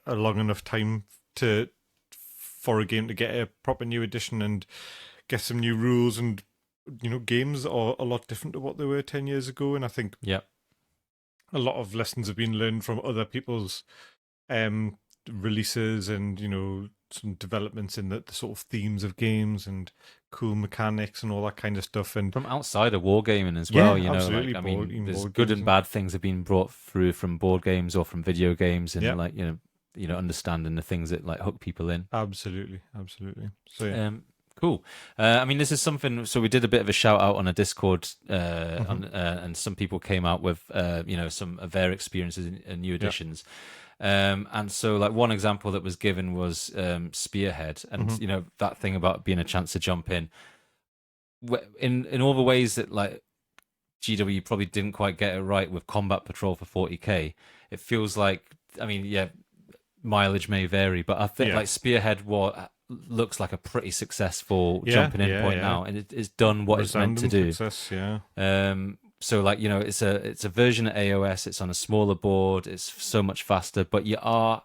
long enough time for a game to get a proper new edition and get some new rules, and games are a lot different to what they were 10 years ago, and I think a lot of lessons have been learned from other people's releases, and some developments in the sort of themes of games and cool mechanics and all that kind of stuff, and from outside of wargaming as well. Absolutely. Like, I mean, there's good and bad things have been brought through from board games or from video games, and like understanding the things that like hook people in. Absolutely. So yeah. Cool. I mean, this is something. So we did a bit of a shout out on a Discord, and some people came out with, some of their experiences in new editions. And so, like, one example that was given was Spearhead, and that thing about being a chance to jump in all the ways that like GW probably didn't quite get it right with Combat Patrol for 40k. It feels like, I mean, mileage may vary, but I think like Spearhead looks like a pretty successful jumping in point now, and it's done what it's meant to do. Success, so like it's a version of AOS. It's on a smaller board. It's so much faster, but you are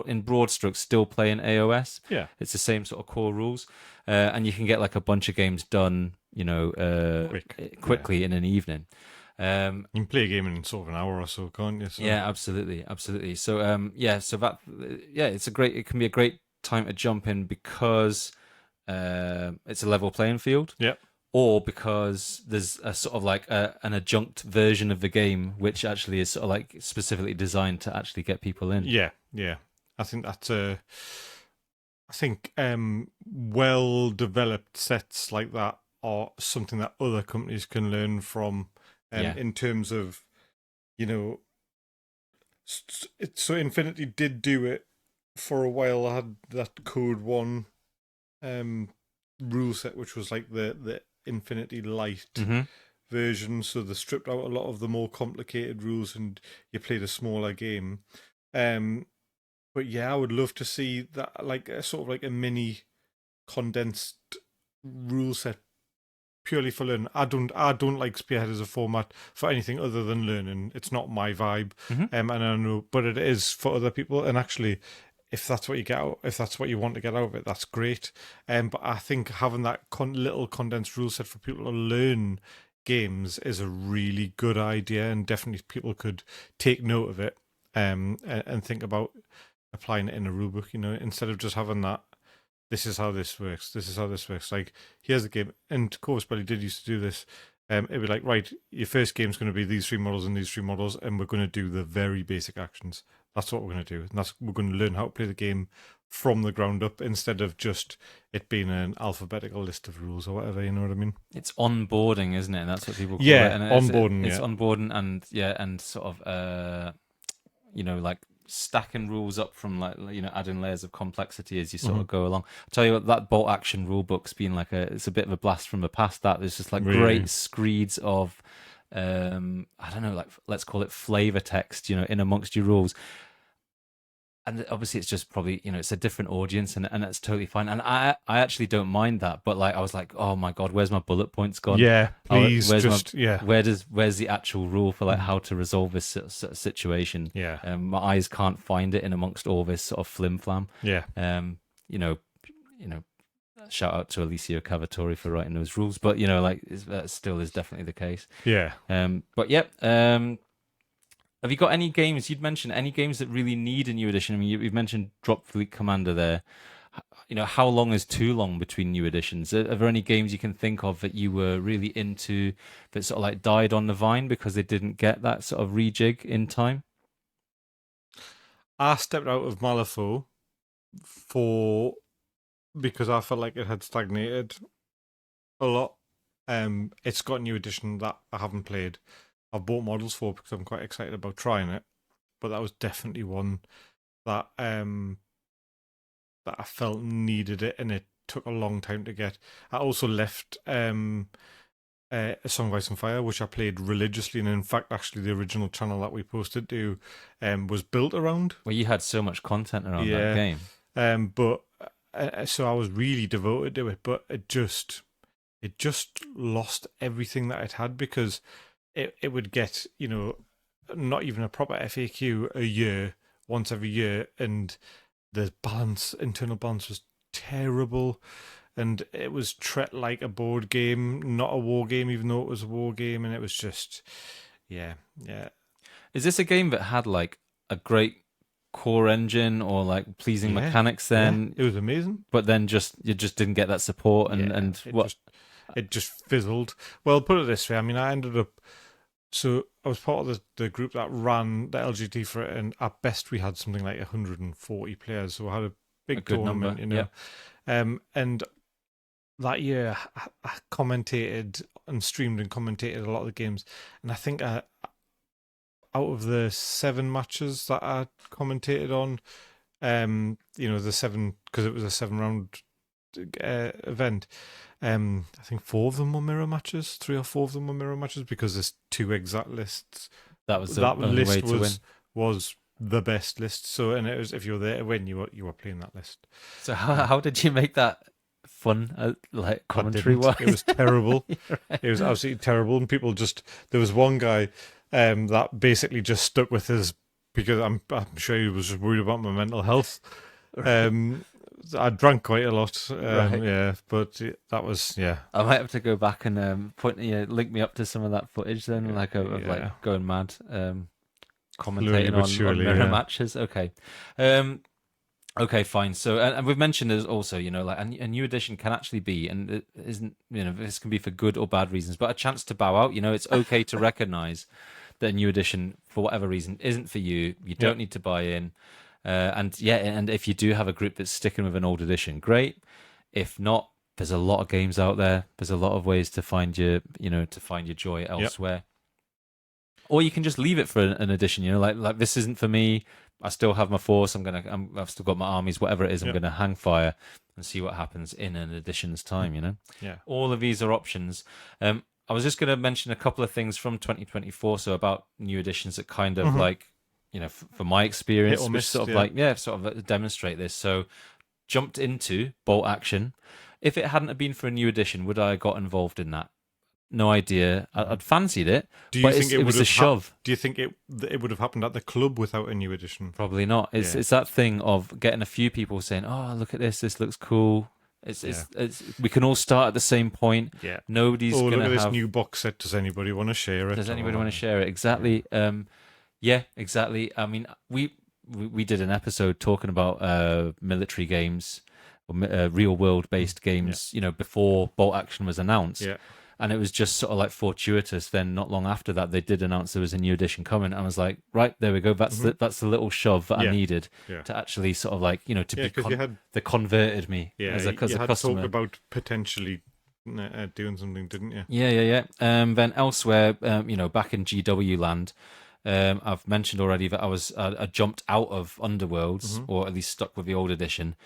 in broad strokes still playing AOS. Yeah, it's the same sort of core rules, and you can get like a bunch of games done, quickly in an evening. You can play a game in sort of an hour or so, can't you? So. Yeah, absolutely. So it can be a great time to jump in because it's a level playing field. Yeah. Or because there's a sort of like an adjunct version of the game which actually is sort of like specifically designed to actually get people in. Yeah. I think that's well developed sets like that are something that other companies can learn from. In terms of, so Infinity did do it for a while. I had that Code 1 rule set, which was like the Infinity Light version. So they stripped out a lot of the more complicated rules and you played a smaller game. But yeah, I would love to see that, like a sort of like a mini condensed rule set purely for learning. I don't like Spearhead as a format for anything other than learning. It's not my vibe, and I know, but it is for other people. And actually, if that's what you get out, if that's what you want to get out of it, that's great. But I think having that little condensed rule set for people to learn games is a really good idea, and definitely people could take note of it, and think about applying it in a rulebook. Instead of just having that. This is how this works. Like, here's the game. And Corvus Belly did used to do this. It'd be like, right, your first game's going to be these 3 models and these 3 models, and we're going to do the very basic actions. That's what we're going to do. And we're going to learn how to play the game from the ground up instead of just it being an alphabetical list of rules or whatever, you know what I mean? It's onboarding, isn't it? And that's what people call it. And onboarding, it's onboarding and sort of, like, stacking rules up from like adding layers of complexity as you sort of go along. I'll tell you what, that bolt action rule book's been like it's a bit of a blast from the past. That there's just like great screeds of I don't know, like let's call it flavor text, in amongst your rules. And obviously it's just probably, it's a different audience and that's totally fine. And I actually don't mind that, but like I was like, oh my God, where's my bullet points gone? Yeah, please, where's the actual rule for like how to resolve this sort of situation? Yeah. My eyes can't find it in amongst all this sort of flim flam. Yeah. Shout out to Alicia Cavatori for writing those rules, but that still is definitely the case. Yeah. Have you got any games, you'd mentioned any games that really need a new edition? I mean, you've mentioned Drop Fleet Commander there. how long is too long between new editions? Are there any games you can think of that you were really into that sort of like died on the vine because they didn't get that sort of rejig in time? I stepped out of Malifaux for because I felt like it had stagnated a lot. It's got a new edition that I haven't played. I've bought models for because I'm quite excited about trying it. But that was definitely one that that I felt needed it, and it took a long time to get. I also left A Song of Ice and Fire, which I played religiously, and in fact, actually, the original channel that we posted to was built around. Well, you had so much content around that game. But so I was really devoted to it, but it just lost everything that it had because it would get not even a proper FAQ a year, once every year, and the internal balance was terrible. And it was treated like a board game, not a war game, even though it was a war game. And it was just, yeah. Is this a game that had like a great core engine or like pleasing mechanics then? Yeah, it was amazing. But then you just didn't get that support it just fizzled. Well, put it this way. I mean, I ended up, so I was part of the group that ran the LGT for it, and at best we had something like 140 players. So I had a big tournament, number. And that year I commentated and streamed and commentated a lot of the games, and I think out of the 7 matches that I commentated on, the 7, because it was a 7-round event, I think 4 of them were mirror matches, 3 or 4 of them were mirror matches, because there's 2 exact lists. That was the only way to win. Was the best list. So, and it was, if you were there to win, you were playing that list. So how did you make that fun, like commentary wise? It was terrible. Right. It was absolutely terrible, and people there was one guy that basically just stuck with his, because I'm sure he was just worried about my mental health. I drank quite a lot, right. Yeah, but that was, yeah. I might have to go back and link me up to some of that footage then, like like going mad, commentating on mirror matches. Okay, okay, fine. So, and we've mentioned there's also, like a new edition can actually be, and it isn't, this can be for good or bad reasons, but a chance to bow out. It's okay to recognize that a new edition, for whatever reason, isn't for you. You don't need to buy in. And if you do have a group that's sticking with an old edition, great. If not, there's a lot of games out there. There's a lot of ways to find your joy elsewhere. Or you can just leave it for an edition. Like this isn't for me. I still have my force. I've still got my armies. Whatever it is, I'm gonna hang fire and see what happens in an edition's time. Yeah. All of these are options. I was just gonna mention a couple of things from 2024. So about new editions that kind of like. For my experience, which sort of demonstrate this. So, jumped into Bolt Action. If it hadn't have been for a new edition, would I have got involved in that? No idea. I'd fancied it. Do you think it was a shove? Do you think it would have happened at the club without a new edition? Probably not. It's that thing of getting a few people saying, "Oh, look at this! This looks cool." It's we can all start at the same point. Yeah. Nobody's going to have this new box set. Does anybody want to share it? Does anybody want to share it? Exactly. Yeah, exactly. I mean, we did an episode talking about military games, or real world based games. Before Bolt Action was announced. Yeah. And it was just sort of like fortuitous. Then, not long after that, they did announce there was a new edition coming. I was like, right, there we go. That's the little shove that I needed to actually sort of like they converted me as a customer. Talked about potentially doing something, didn't you? Yeah. Then elsewhere, back in GW land. I've mentioned already that I jumped out of Underworlds, or at least stuck with the old edition,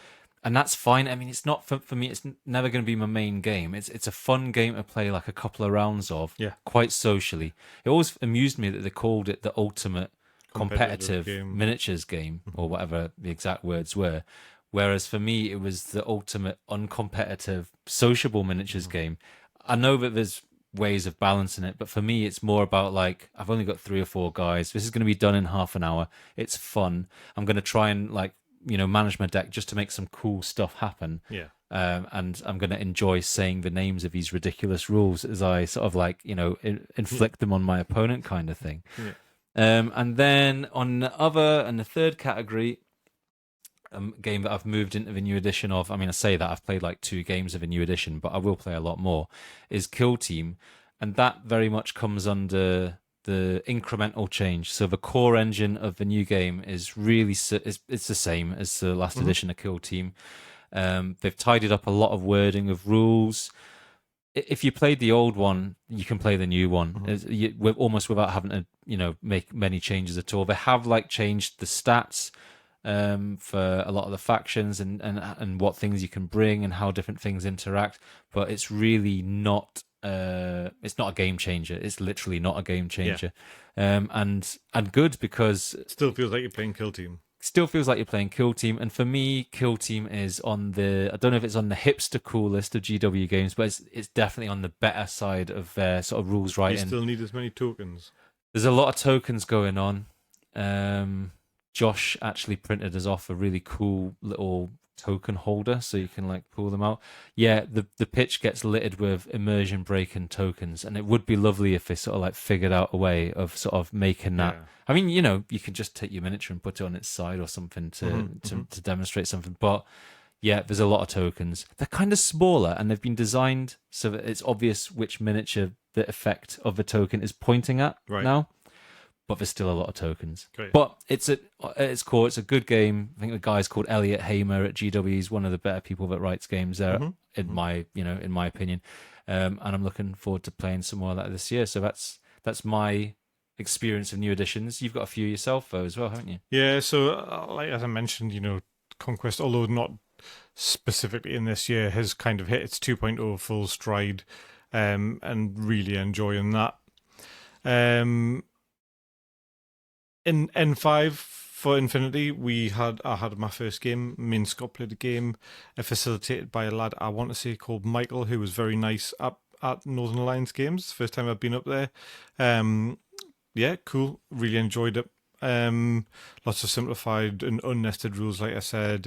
and that's fine. I mean, it's not for me. It's never going to be my main game. It's a fun game to play like a couple of rounds of, quite socially. It always amused me that they called it the ultimate competitive miniatures game, or whatever the exact words were. Whereas for me, it was the ultimate uncompetitive sociable miniatures game. I know that there's ways of balancing it, but for me it's more about like, I've only got 3 or 4 guys, this is going to be done in half an hour, it's fun, I'm going to try and manage my deck just to make some cool stuff happen, and I'm going to enjoy saying the names of these ridiculous rules as I sort of like inflict them on my opponent, kind of thing. And then on the third category, game that I've moved into the new edition of. I mean, I say that I've played like 2 games of a new edition, but I will play a lot more. Is Kill Team, and that very much comes under the incremental change. So the core engine of the new game is really it's the same as the last edition of Kill Team. They've tidied up a lot of wording of rules. If you played the old one, you can play the new one almost without having to, make many changes at all. They have like changed the stats for a lot of the factions and what things you can bring and how different things interact, but it's really not. It's not a game changer. It's literally not a game changer, and good because It still feels like you're playing Kill Team. Still feels like you're playing Kill Team, and for me, Kill Team is on the. I don't know if it's on the hipster cool list of GW games, but it's definitely on the better side of their sort of rules writing. You still need as many tokens. There's a lot of tokens going on. Josh actually printed us off a really cool little token holder, so you can like pull them out. Yeah, the pitch gets littered with immersion breaking tokens, and it would be lovely if they sort of like figured out a way of sort of making that. I mean, you can just take your miniature and put it on its side or something to demonstrate something. But yeah, there's a lot of tokens. They're kind of smaller, and they've been designed so that it's obvious which miniature the effect of the token is pointing at now. But there's still a lot of tokens. Great. But at its core, it's a good game. I think the guy's called Elliot Hamer at GW. He's one of the better people that writes games there, in my opinion. And I'm looking forward to playing some more of that this year. So that's my experience of new editions. You've got a few yourself though as well, haven't you? Yeah. So, like as I mentioned, Conquest, although not specifically in this year, has kind of hit its 2.0 full stride, and really enjoying that. In N5 for Infinity, I had my first game. Me and Scott played a game facilitated by a lad I want to say called Michael, who was very nice at Northern Alliance Games. First time I've been up there. Yeah, cool. Really enjoyed it. Lots of simplified and unnested rules, like I said,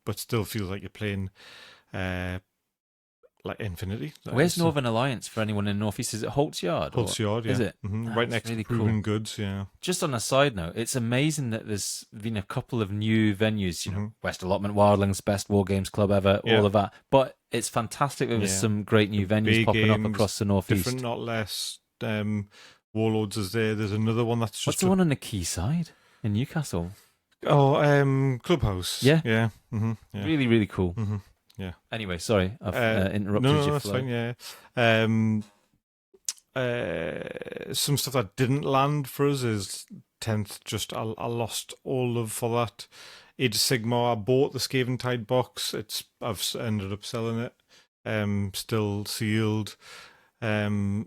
but still feels like you're playing like Infinity. Where's Northern Alliance for anyone in Northeast? Is it Holt's Yard? Holt's Yard, yeah. Is it? Right next really to Proven cool. Goods, yeah. Just on a side note, it's amazing that there's been a couple of new venues, West Allotment Wildlings, best war games club ever, all of that. But it's fantastic that there's some great new venues Big popping games, up across the Northeast. Different, not less. Warlords is there. There's another one that's just... What's the one on the quayside in Newcastle? Oh, Clubhouse. Yeah? Yeah. Yeah. Really, really cool. Yeah. Anyway, sorry, I've interrupted you. No, that's fine. Yeah. Some stuff that didn't land for us is 10th. Just I lost all of for that. Age of Sigmar. I bought the Skaven Tide box. I've ended up selling it. Still sealed. And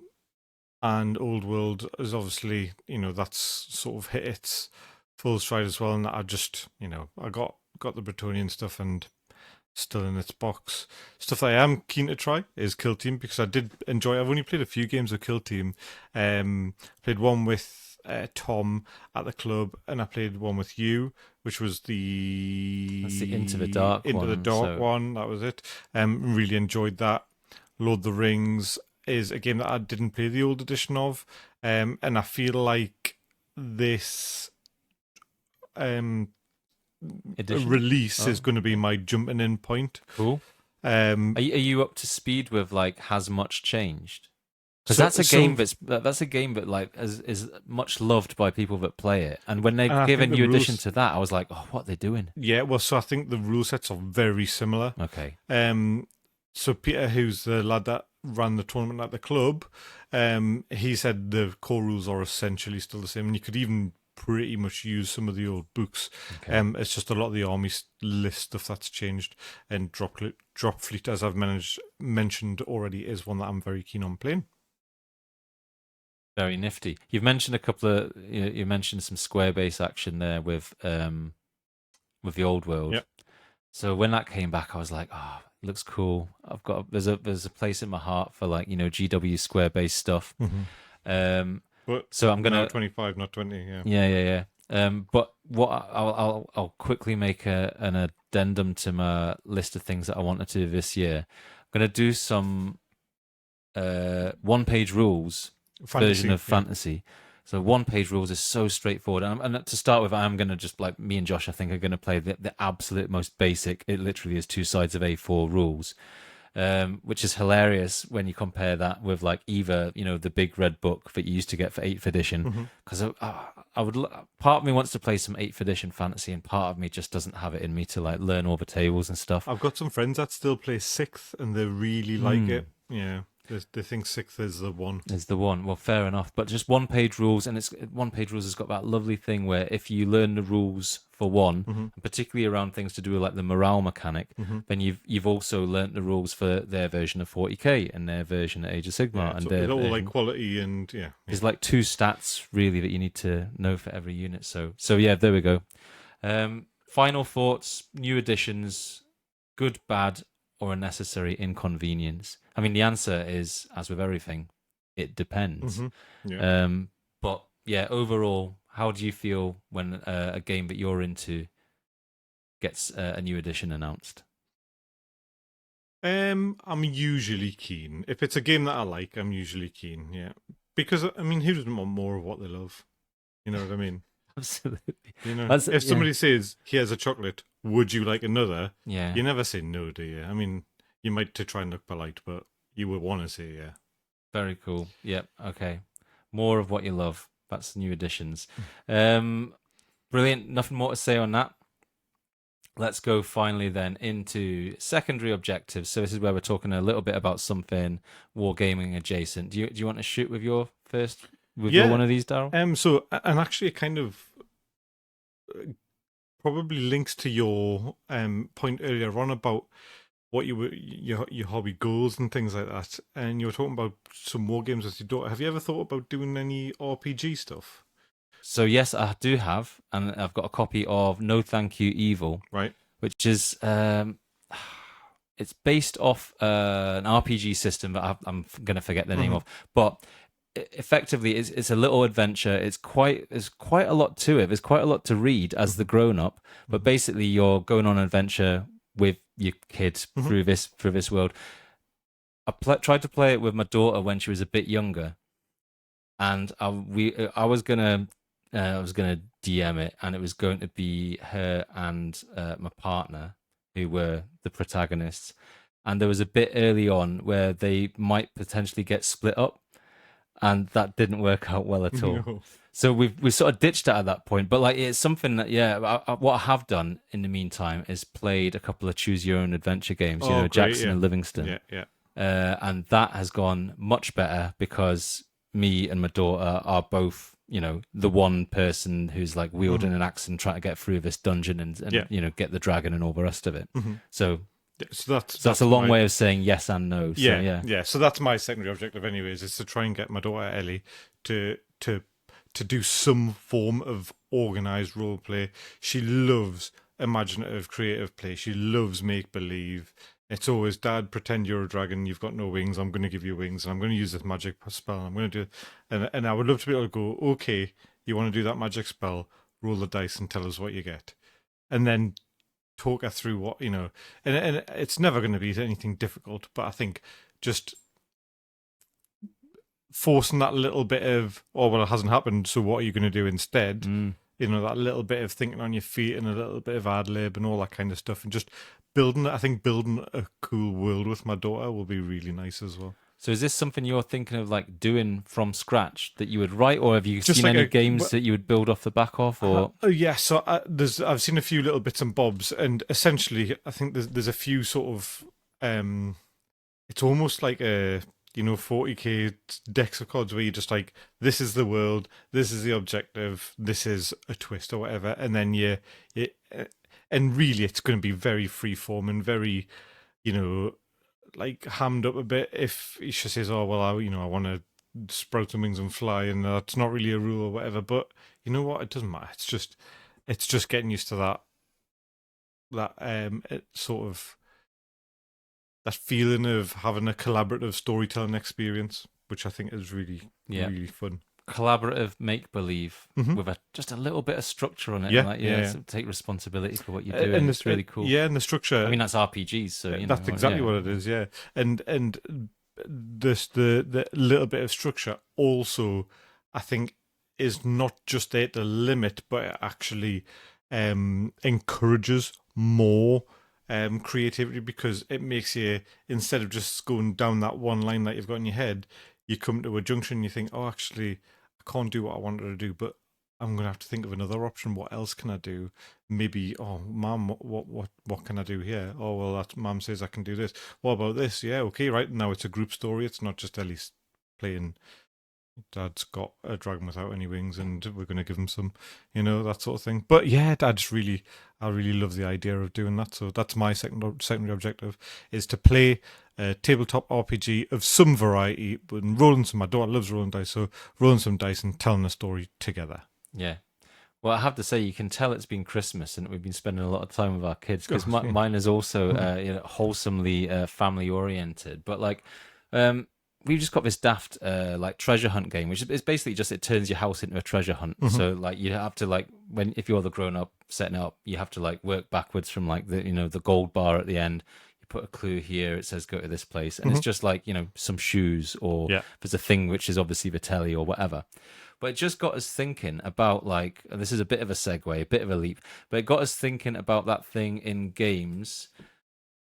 Old World is obviously that's sort of hit its full stride as well. And I just I got the Bretonnian stuff and still in its box. Stuff that I am keen to try is Kill Team, because I did enjoy. I've only played a few games of Kill Team. Played one with Tom at the club, and I played one with you, which was That's the Into the Dark one. That was it. Really enjoyed that. Lord of the Rings is a game that I didn't play the old edition of, and I feel like this release is going to be my jumping in point. Cool. Are you up to speed with like has much changed? Because that's a game that like is much loved by people that play it. And when they give a new addition to that, I was like, oh, what are they doing? Yeah, well, so I think the rule sets are very similar. Okay. So Peter, who's the lad that ran the tournament at the club, he said the core rules are essentially still the same, and you could even pretty much use some of the old books. Okay. It's just a lot of the army list stuff that's changed, and Drop Fleet, as I've mentioned already, is one that I'm very keen on playing. Very nifty. You've mentioned a couple of you mentioned some square base action there with the Old World. Yep. So when that came back, I was like, oh, it looks cool. There's a place in my heart for like GW square base stuff. So I'm gonna 25, not 20. Yeah. But what I'll quickly make an addendum to my list of things that I want to do this year. I'm gonna do some one-page rules version of fantasy. So 1-page rules is so straightforward. And to start with, I'm going to just like me and Josh, I think, are going to play the absolute most basic. It literally is 2 sides of A4 rules, which is hilarious when you compare that with like either, the big red book that you used to get for 8th edition. Because I would, part of me wants to play some 8th edition fantasy, and part of me just doesn't have it in me to like learn all the tables and stuff. I've got some friends that still play 6th, and they really like it. Yeah. They think 6th is the one. Is the one. Well, fair enough. But just 1-page rules, and it's 1-page rules has got that lovely thing where if you learn the rules for one, and particularly around things to do with like the morale mechanic, then you've also learnt the rules for their version of 40k and their version of Age of Sigmar, and So their it's all version. like quality and There's like 2 stats really that you need to know for every unit. So yeah, there we go. Final thoughts, new additions, good, bad, or a necessary inconvenience? I mean, the answer is, as with everything, it depends. But yeah, overall, how do you feel when a game that you're into gets a new edition announced? I'm usually keen. If it's a game that I like, I'm usually keen, yeah. Because, I mean, who doesn't want more of what they love? You know what I mean? Absolutely. If somebody says, here's a chocolate, would you like another? Yeah. You never say no, do you? I mean, you might to try and look polite, but you would want to say yeah. Very cool. Yep. Okay. More of what you love. That's new additions. Brilliant. Nothing more to say on that. Let's go finally then into secondary objectives. So this is where we're talking a little bit about something wargaming adjacent. Do you want to shoot with your first your one of these, Daryl? So and actually it kind of probably links to your point earlier on about what your hobby goals and things like that. And you were talking about some war games with your daughter. Have you ever thought about doing any RPG stuff? So yes, I do have, and I've got a copy of No Thank You Evil, right? Which is it's based off an RPG system that I'm going to forget the name of, but effectively it's a little adventure. There's quite a lot to it. There's quite a lot to read as the grown up, but basically you're going on an adventure with your kids through this world. I tried to play it with my daughter when she was a bit younger, and I was gonna DM it, and it was going to be her and my partner who were the protagonists. And there was a bit early on where they might potentially get split up, and that didn't work out well at all. No. So we sort of ditched it at that point. But like it's something that what I have done in the meantime is played a couple of choose your own adventure games. Great, Jackson and Livingston. Yeah. And that has gone much better because me and my daughter are both, the one person who's like wielding an axe and trying to get through this dungeon and get the dragon and all the rest of it. So that's a long way of saying yes and no. So, yeah. So that's my secondary objective, anyways, is to try and get my daughter Ellie to do some form of organized role play. She loves imaginative, creative play. She loves make believe. It's always, Dad, pretend you're a dragon. You've got no wings. I'm going to give you wings, and I'm going to use this magic spell. I'm going to do it, and I would love to be able to go, okay, you want to do that magic spell? Roll the dice and tell us what you get, and then talk her through what and it's never going to be anything difficult. But I think just forcing that little bit of, oh well, it hasn't happened, so what are you going to do instead? That little bit of thinking on your feet and a little bit of ad lib and all that kind of stuff, and just building a cool world with my daughter will be really nice as well. So is this something you're thinking of like doing from scratch that you would write, or have you seen like any games that you would build off the back of? Or so I've seen a few little bits and bobs, and essentially I think there's a few sort of it's almost like a 40k decks of cards where you're just like, this is the world, this is the objective, this is a twist or whatever, and then and really it's going to be very freeform and very, like hammed up a bit. If she says, oh well, I want to sprout some wings and fly, and that's not really a rule or whatever, but you know what, it doesn't matter. It's just getting used to that sort of that feeling of having a collaborative storytelling experience, which I think is really, really fun. Collaborative make-believe with just a little bit of structure on it. So take responsibility for what you're doing. And it's really cool. Yeah, and the structure. I mean, that's RPGs, so that's exactly what it is. Yeah, and the little bit of structure also, I think, is not just there to limit, but it actually encourages more creativity, because it makes you, instead of just going down that one line that you've got in your head, you come to a junction and you think, oh, actually, I can't do what I wanted to do, but I'm going to have to think of another option. What else can I do? Maybe, oh, Mum, what can I do here? Oh, well, that Mum says I can do this. What about this? Yeah, okay, right. Now it's a group story. It's not just Ellie playing Dad's got a dragon without any wings, and we're going to give him some, that sort of thing. But yeah, I really love the idea of doing that. So that's my secondary objective, is to play a tabletop RPG of some variety, but rolling some. My daughter loves rolling dice, so rolling some dice and telling a story together. Yeah. Well, I have to say, you can tell it's been Christmas and we've been spending a lot of time with our kids, because mine is also wholesomely family oriented. But like, we've just got this daft like treasure hunt game, which is basically just, it turns your house into a treasure hunt. So like, you have to like, if you're the grown up setting it up, you have to like work backwards from like the gold bar at the end. You put a clue here, it says go to this place, and it's just like some shoes, or there's a thing which is obviously the telly or whatever. But it just got us thinking about, like, and this is a bit of a segue, a bit of a leap, but it got us thinking about that thing in games,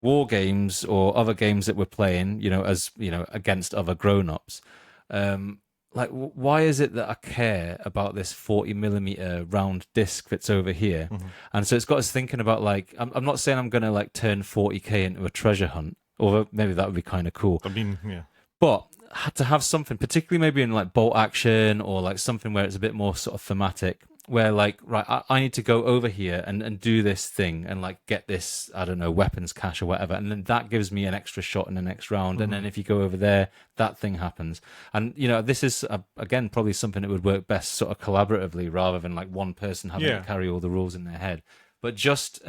war games or other games that we're playing, against other grown-ups. Like, why is it that I care about this 40mm round disc that's over here? And so it's got us thinking about, like, I'm not saying I'm going to, like, turn 40k into a treasure hunt, or maybe that would be kind of cool. I mean, yeah. But had to have something, particularly maybe in like bolt action, or like something where it's a bit more sort of thematic, where like, right, I need to go over here and do this thing and like get this, I don't know, weapons cache or whatever, and then that gives me an extra shot in the next round. And then if you go over there, that thing happens. And this is again probably something that would work best sort of collaboratively, rather than like one person having to carry all the rules in their head. But just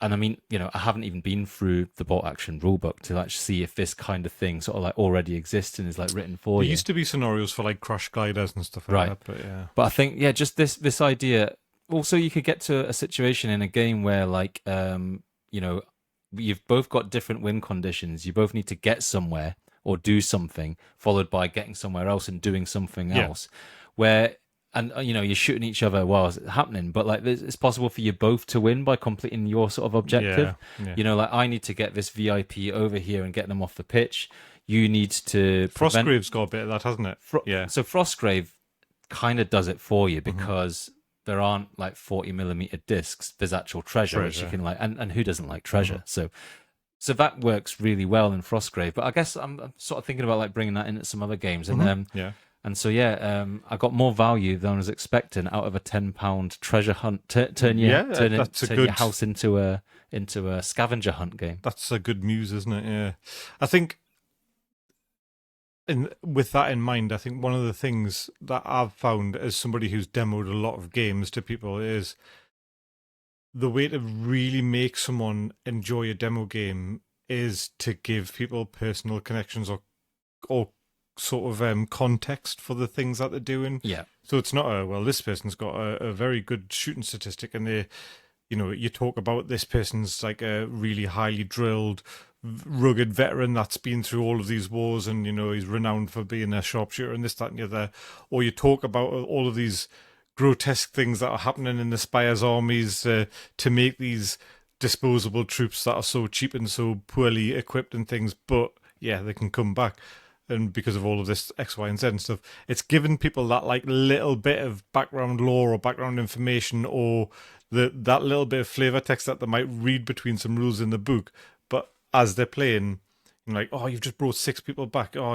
and I mean, I haven't even been through the bolt action rulebook to like see if this kind of thing sort of like already exists and is like written for you. There used to be scenarios for like crash gliders and stuff like that, but yeah. But I think, just this idea. Also, you could get to a situation in a game where like, you've both got different win conditions. You both need to get somewhere or do something, followed by getting somewhere else and doing something else. Where, and you're shooting each other while it's happening, but like it's possible for you both to win by completing your sort of objective. Like, I need to get this VIP over here and get them off the pitch. You need to Frostgrave's got a bit of that, hasn't it? So Frostgrave kind of does it for you, because there aren't like 40mm discs. There's actual treasure which you can like, and who doesn't like treasure? So that works really well in Frostgrave. But I guess I'm sort of thinking about like bringing that into some other games, and And so, I got more value than I was expecting out of a £10 treasure hunt. Turn your house into a scavenger hunt game. That's a good muse, isn't it? Yeah, I think. And with that in mind, I think one of the things that I've found as somebody who's demoed a lot of games to people is the way to really make someone enjoy a demo game is to give people personal connections or sort of context for the things that they're doing. Yeah. So it's not this person's got a very good shooting statistic, and they, you talk about this person's like a really highly drilled, rugged veteran that's been through all of these wars, and he's renowned for being a sharpshooter and this, that, and the other. Or you talk about all of these grotesque things that are happening in the Spire's armies to make these disposable troops that are so cheap and so poorly equipped and things, but they can come back. And because of all of this X, Y, and Z and stuff, it's given people that like little bit of background lore or background information, or that little bit of flavor text that they might read between some rules in the book. But as they're playing, like, oh, you've just brought 6 people back. Oh,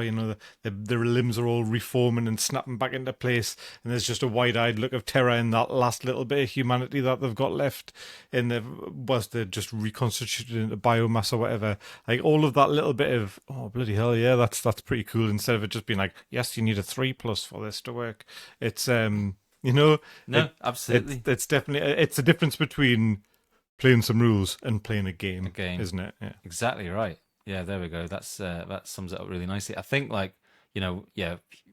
their limbs are all reforming and snapping back into place, and there's just a wide-eyed look of terror in that last little bit of humanity that they've got left whilst they're just reconstituted into biomass or whatever. Like, all of that little bit of, oh, bloody hell, yeah, that's pretty cool, instead of it just being like, yes, you need a 3+ for this to work. It's no, absolutely, it's definitely, it's a difference between playing some rules and playing a game, isn't it? Yeah, exactly right. Yeah, there we go. That sums it up really nicely. I think, like,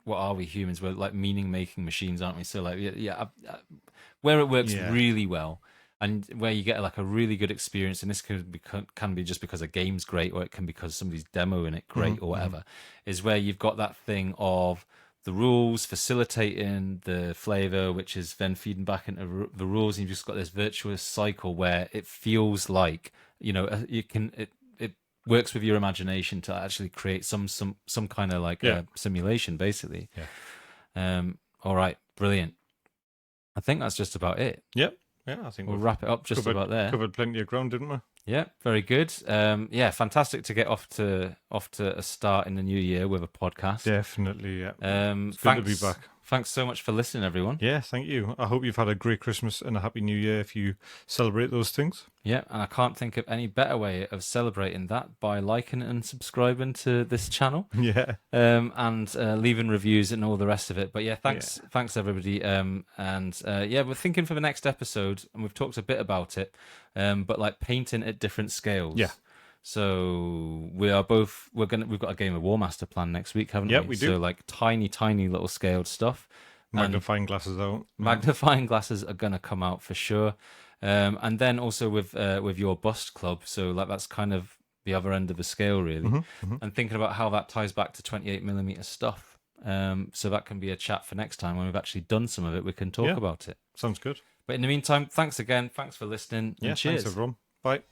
what are we, humans? We're like meaning-making machines, aren't we? So, like, where it works really well, and where you get like a really good experience, and this can be just because a game's great, or it can be because somebody's demoing it great, or whatever, is where you've got that thing of the rules, facilitating the flavor, which is then feeding back into the rules. And you've just got this virtuous cycle where it feels like, you can, it works with your imagination to actually create some kind of like simulation, basically. Yeah. All right. Brilliant. I think that's just about it. Yep. Yeah, I think we'll wrap it up just about there. Covered plenty of ground, didn't we? Yeah, very good. Yeah, fantastic to get off to a start in the new year with a podcast. Definitely, yeah. It's Thanks, good to be back. Thanks so much for listening, everyone. Yeah, thank you. I hope you've had a great Christmas and a happy New Year if you celebrate those things. Yeah, and I can't think of any better way of celebrating that by liking and subscribing to this channel. Yeah. And leaving reviews and all the rest of it. But yeah, thanks everybody. We're thinking for the next episode, and we've talked a bit about it, but like painting at different scales. Yeah. So we've got a game of War Master plan next week, haven't we? Yeah, we do. So like tiny little scaled stuff. Magnifying glasses out. Magnifying glasses are gonna come out for sure. And then also with your bust club, so like that's kind of the other end of the scale, really. And thinking about how that ties back to 28mm stuff. So that can be a chat for next time when we've actually done some of it. We can talk about it. Sounds good. But in the meantime, thanks again. Thanks for listening. And cheers. Thanks everyone. Bye.